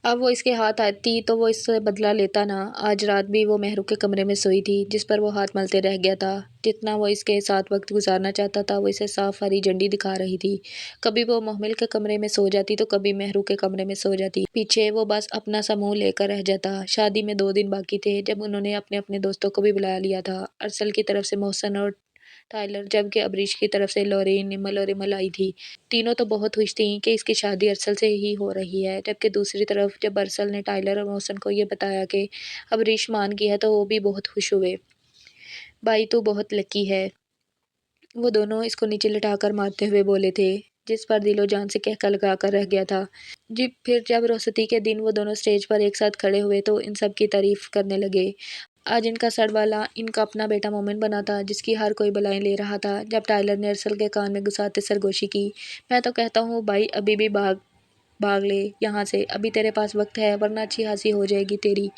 अब वो इसके हाथ आती तो वो इससे बदला लेता ना। आज रात भी वो मेहरू के कमरे में सोई थी, जिस पर वो हाथ मलते रह गया था। जितना वो इसके साथ वक्त गुजारना चाहता था, वो इसे साफ हरी झंडी दिखा रही थी। कभी वो मोहम्मल के कमरे में सो जाती तो कभी मेहरू के कमरे में सो जाती। पीछे वो बस अपना सा मुंह लेकर रह जाता। शादी में 2 दिन बाकी थे जब उन्होंने अपने अपने दोस्तों को भी बुला लिया था। अरसल की तरफ से मोहसन और टाइलर, जबकि अबरीश की तरफ से लॉरेन, निमल और इमल आई थी। तीनों तो बहुत खुश थीं कि इसकी शादी अरसल से ही हो रही है, जबकि दूसरी तरफ जब अरसल ने टाइलर और मोहसन को ये बताया कि अबरीश मान गया है तो वो भी बहुत खुश हुए। भाई तू बहुत लकी है, वो दोनों इसको नीचे लिटाकर मारते हुए बोले थे, जिस पर दिलो जान से कहका लगा कर रह गया था। जी फिर जब रोसती के दिन वो दोनों स्टेज पर एक साथ खड़े हुए तो इन सब की तारीफ करने लगे। आज इनका सड़वाला इनका अपना बेटा मोमिन बना था, जिसकी हर कोई बलाएं ले रहा था। जब टाइलर ने अरसल के कान में घुसाते सरगोशी की, मैं तो कहता हूँ भाई अभी भी भाग भाग ले यहाँ से, अभी तेरे पास वक्त है, वरना अच्छी खासी हो जाएगी तेरी।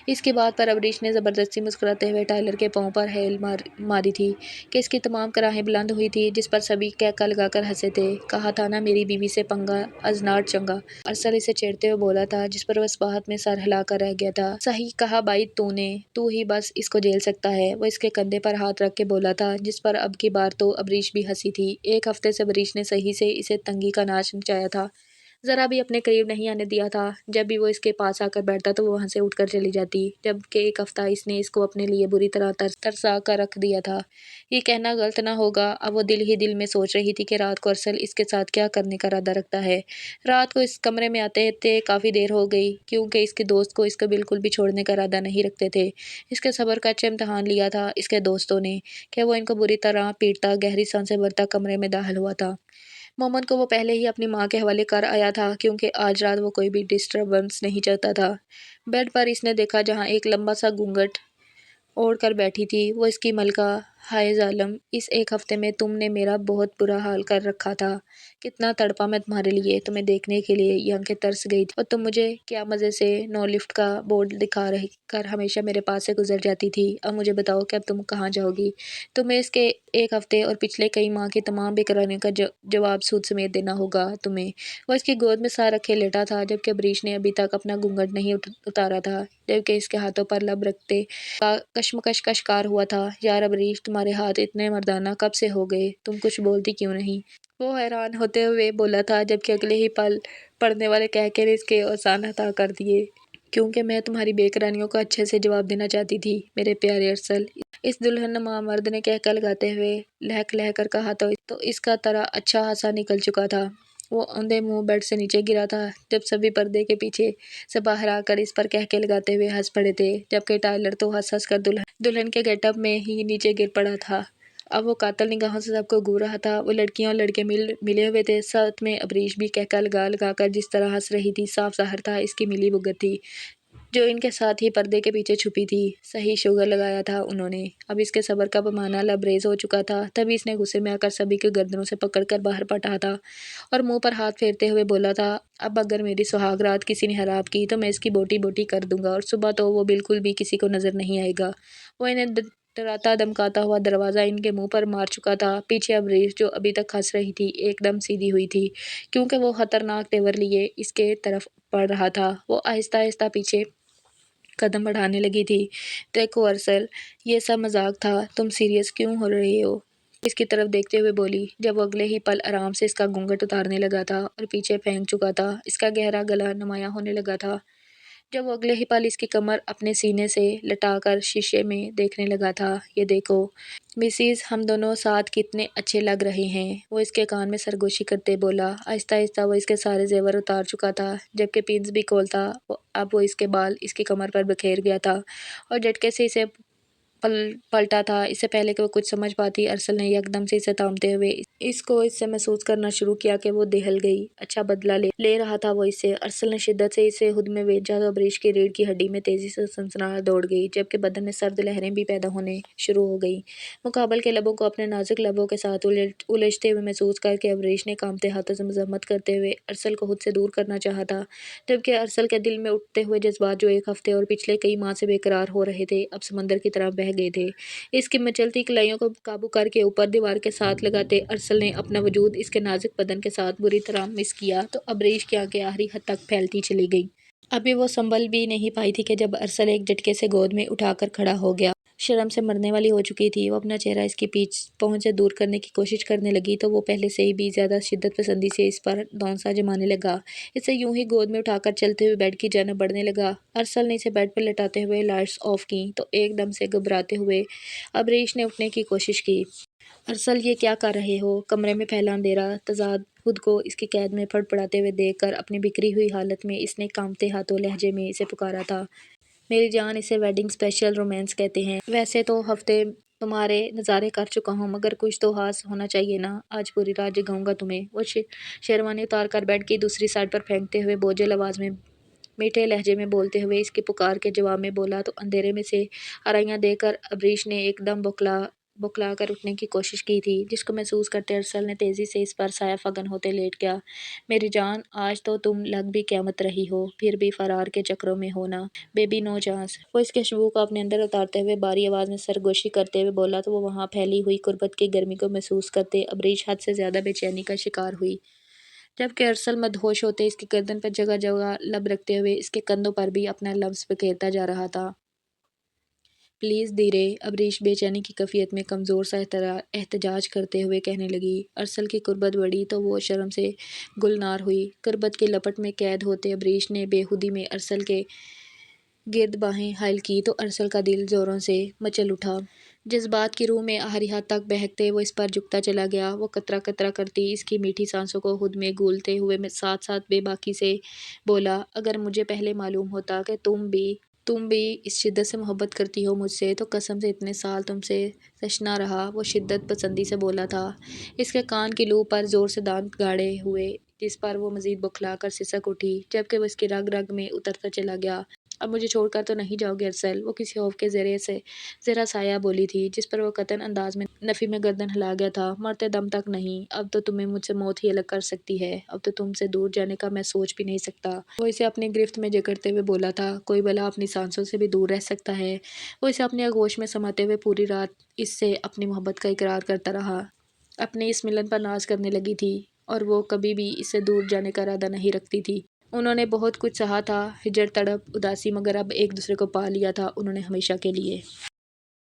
इसकी बात पर अबरीश ने ज़बरदस्ती मुस्कुराते हुए टाइलर के पाँव पर हेल मारी थी कि इसकी तमाम कराहें बुलंद हुई थी, जिस पर सभी कहका लगाकर हंसे थे। कहा था ना मेरी बीवी से पंगा अजनार चंगा, अरसल इसे छेड़ते हुए बोला था, जिस पर वह इस बात में सर हिलाकर रह गया था। सही कहा भाई तूने, तू ही बस इसको झेल सकता है, वो इसके कंधे पर हाथ रख के बोला था, जिस पर अब की बार तो अबरीश भी हंसी थी। एक हफ्ते से अबरीश ने सही से इसे तंगी का नाच नचाया था, ज़रा भी अपने करीब नहीं आने दिया था। जब भी वो इसके पास आकर बैठता तो वो वहाँ से उठकर चली जाती। जबकि एक हफ्ता इसने इसको अपने लिए बुरी तरह तरसा कर रख दिया था। ये कहना गलत ना होगा, अब वो दिल ही दिल में सोच रही थी कि रात को अरसल इसके साथ क्या करने का इरादा रखता है। रात को इस कमरे में आते थे काफ़ी देर हो गई, क्योंकि इसके दोस्त को इसका बिल्कुल भी छोड़ने का इरादा नहीं रखते थे। इसके सब्र का अच्छा इम्तहान लिया था इसके दोस्तों ने कि वो इनको बुरी तरह पीटता, गहरी सांसें भरता कमरे में दाखिल हुआ था। मोमन को वो पहले ही अपनी माँ के हवाले कर आया था, क्योंकि आज रात वो कोई भी डिस्टर्बेंस नहीं चाहता था। बेड पर इसने देखा जहाँ एक लंबा सा घूंघट ओढ़ कर बैठी थी वो इसकी मलका। हाय जालिम, इस एक हफ्ते में तुमने मेरा बहुत बुरा हाल कर रखा था। कितना तड़पा मैं तुम्हारे लिए, तुम्हें देखने के लिए ये आंखें तरस गई थी, और तुम मुझे क्या मज़े से नो लिफ्ट का बोर्ड दिखा रही कर हमेशा मेरे पास से गुजर जाती थी। अब मुझे बताओ कि अब तुम कहाँ जाओगी। तुम्हें इसके एक हफ्ते और पिछले कई माह की तमाम बेकरारियों का जवाब सूद समेत देना होगा तुम्हें। वो इसकी गोद में सर रखे लेटा था, जबकि अबरीश ने अभी तक अपना घूंघट नहीं उतारा था, जबकि इसके हाथों पर लब रखते का कशमकश का शिकार हुआ था। यार अबरीश, तुम्हारे हाथ इतने मर्दाना कब से हो गए, तुम कुछ बोलती क्यों नहीं। वो हैरान होते हुए बोला था, जबकि अगले ही पल पढ़ने वाले कहके इसके औसान अता कर दिए। क्योंकि मैं तुम्हारी बेकरानियों का अच्छे से जवाब देना चाहती थी मेरे प्यारे अरसल, इस दुल्हन मर्द ने कहकर लगाते हुए लहक लह कर कहा तो इसका तरह अच्छा हासा निकल चुका था। वो औंधे मुंह बेड से नीचे गिरा था, जब सभी पर्दे के पीछे से बाहर आकर इस पर कहके लगाते हुए हंस पड़े थे, जबकि टाइलर तो हंस हंस कर दुल्हन के गेटअप में ही नीचे गिर पड़ा था। अब वो कातल निगाहों से सबको घूर रहा था। वो लड़कियां और लड़के मिले हुए थे, साथ में अबरीश भी कहका लगा कर जिस तरह हंस रही थी, साफ ज़ाहिर था इसकी मिली भुगत थी, जो इनके साथ ही पर्दे के पीछे छुपी थी। सही शुगर लगाया था उन्होंने। अब इसके सब्र का पैमाना लबरेज हो चुका था। तभी इसने गुस्से में आकर सभी के गर्दनों से पकड़कर बाहर पटा था और मुंह पर हाथ फेरते हुए बोला था, अब अगर मेरी सुहाग रात किसी ने खराब की तो मैं इसकी बोटी बोटी कर दूंगा, और सुबह तो वो बिल्कुल भी किसी को नजर नहीं आएगा। वो इन्हें डराता धमकाता हुआ दरवाज़ा इनके मुंह पर मार चुका था। पीछे अबरीश, जो अभी तक हंस रही थी, एकदम सीधी हुई थी, क्योंकि वो खतरनाक तेवर लिए इसके तरफ पड़ रहा था। वो आहिस्ता आहिस्ता पीछे कदम बढ़ाने लगी थी। देखो अरसल, ये सब मजाक था, तुम सीरियस क्यों हो रही हो, इसकी तरफ देखते हुए बोली, जब वो अगले ही पल आराम से इसका घूंघट उतारने लगा था और पीछे फेंक चुका था। इसका गहरा गला नुमाया होने लगा था, जब वो अगले ही पल इसकी कमर अपने सीने से लटाकर शीशे में देखने लगा था। ये देखो मिसिज, हम दोनों साथ कितने अच्छे लग रहे हैं, वो इसके कान में सरगोशी करते बोला। आहिस्ता आहिस्ता वो इसके सारे जेवर उतार चुका था, जबकि पिंस भी खोलता। अब वो इसके बाल इसकी कमर पर बिखेर गया था और झटके से इसे पलटा था। इससे पहले कि वो कुछ समझ पाती, अरसल ने एकदम से इसे थामते हुए इसको इससे महसूस करना शुरू किया कि वो दहल गई। अच्छा बदला ले रहा था वो इससे। अरसल ने शिद्दत से इसे खुद में भेजा तो अबरीश की रीढ़ की हड्डी में तेजी से सनसनाहट दौड़ गई, जबकि बदन में सर्द लहरें भी पैदा होने शुरू हो गई। मुकाबल के लबों को अपने नाजुक लबों के साथ उलझते हुए महसूस करके अबरीश ने कांपते हाथों से मजम्मत करते हुए अरसल को खुद से दूर करना चाहा था, जबकि अरसल के दिल में उठते हुए जज्बात, जो एक हफ्ते और पिछले कई माह से बेकरार हो रहे थे, अब समंदर की तरह बह गए थे। इसकी मचलती कलाइयों को काबू करके ऊपर दीवार के साथ लगाते अरसल ने अपना वजूद इसके नाजुक बदन के साथ बुरी तरह मिस किया, तो अबरीश की आंखें आखिरी हद तक फैलती चली गईं। अभी वो संभल भी नहीं पाई थी कि जब अरसल एक झटके से गोद में उठाकर खड़ा हो गया। शर्म से मरने वाली हो चुकी थी। वो अपना चेहरा इसकी पीठ पहुंच से दूर करने की कोशिश करने लगी तो वो पहले से ही भी ज़्यादा शिद्दत पसंदी से इस पर दौंसा जमाने लगा। इसे यूं ही गोद में उठाकर चलते हुए बेड की जानब बढ़ने लगा। अरसल ने इसे बेड पर लेटाते हुए लाइट्स ऑफ की तो एकदम से घबराते हुए अबरीश ने उठने की कोशिश की। अरसल ये क्या कर रहे हो? कमरे में फैला अंधेरा तजाद खुद को इसकी कैद में फड़फड़ाते हुए देखकर अपनी बिखरी हुई हालत में इसने कांपते हाथों लहजे में इसे पुकारा था। मेरी जान, इसे वेडिंग स्पेशल रोमांस कहते हैं। वैसे तो हफ्ते तुम्हारे नज़ारे कर चुका हूँ मगर कुछ तो हास होना चाहिए ना। आज पूरी रात जगाऊंगा तुम्हें। वो शेरवानी उतार कर बेड की दूसरी साइड पर फेंकते हुए बोझिल आवाज़ में मीठे लहजे में बोलते हुए इसकी पुकार के जवाब में बोला तो अंधेरे में से आरइयां देकर अबरीश ने एकदम बौखला कर उठने की कोशिश की थी, जिसको महसूस करते अरसल ने तेज़ी से इस पर साया फगन होते लेट गया। मेरी जान, आज तो तुम लग भी क़यामत रही हो, फिर भी फरार के चक्करों में हो ना। Baby no chance. वो इसके शबूह को अपने अंदर उतारते हुए भारी आवाज़ में सरगोशी करते हुए बोला तो वो वहाँ फैली हुई कुर्बत की गर्मी को महसूस करते अबरीश हद से ज़्यादा बेचैनी का शिकार हुई। जबकि अरसल मदहोश होते इसकी गर्दन पर जगह जगह लब रखते हुए इसके कंधों पर भी अपना लम्स बिखेरता जा रहा था। प्लीज़ धीरे, अबरीश बेचैनी की कैफियत में कमज़ोर सा एहतजाज करते हुए कहने लगी। अरसल की कुर्बत बढ़ी तो वो शर्म से गुलनार हुई। कुर्बत की लपट में कैद होते अबरीश ने बेखुदी में अरसल के गिर्द बाहें हायल की तो अरसल का दिल ज़ोरों से मचल उठा। जज्बात की रूह में आखिरी हद तक बहकते वो इस पर झुकता चला गया। वो कतरा कतरा करती इसकी मीठी सांसों को खुद में गूलते हुए में साथ साथ बेबाकी से बोला, अगर मुझे पहले मालूम होता कि तुम भी इस शिद्दत से मोहब्बत करती हो मुझसे तो कसम से इतने साल तुमसे तशना रहा। वो शिद्दत पसंदी से बोला था, इसके कान की लू पर ज़ोर से दांत गाड़े हुए, जिस पर वो मज़ीद बौखला कर सिसक उठी जबकि वो इसकी रग रग में उतरता चला गया। अब मुझे छोड़कर तो नहीं जाओगे अरसल? वो किसी खौफ के ज़रिए से ज़रा साया बोली थी, जिस पर वो कतन अंदाज में नफ़ी में गर्दन हिला गया था। मरते दम तक नहीं, अब तो तुम्हें मुझसे मौत ही अलग कर सकती है। अब तो तुमसे दूर जाने का मैं सोच भी नहीं सकता। वो इसे अपनी गिरफ्त में जकड़ते हुए बोला था, कोई भला अपनी सांसों से भी दूर रह सकता है? वो इसे अपनी आगोश में समाते हुए पूरी रात इससे अपनी मोहब्बत का इकरार करता रहा। अपने इस मिलन पर नाज करने लगी थी और वो कभी भी इससे दूर जाने का इरादा नहीं रखती थी। उन्होंने बहुत कुछ सहा था, हिजर, तड़प, उदासी, मगर अब एक दूसरे को पा लिया था उन्होंने हमेशा के लिए।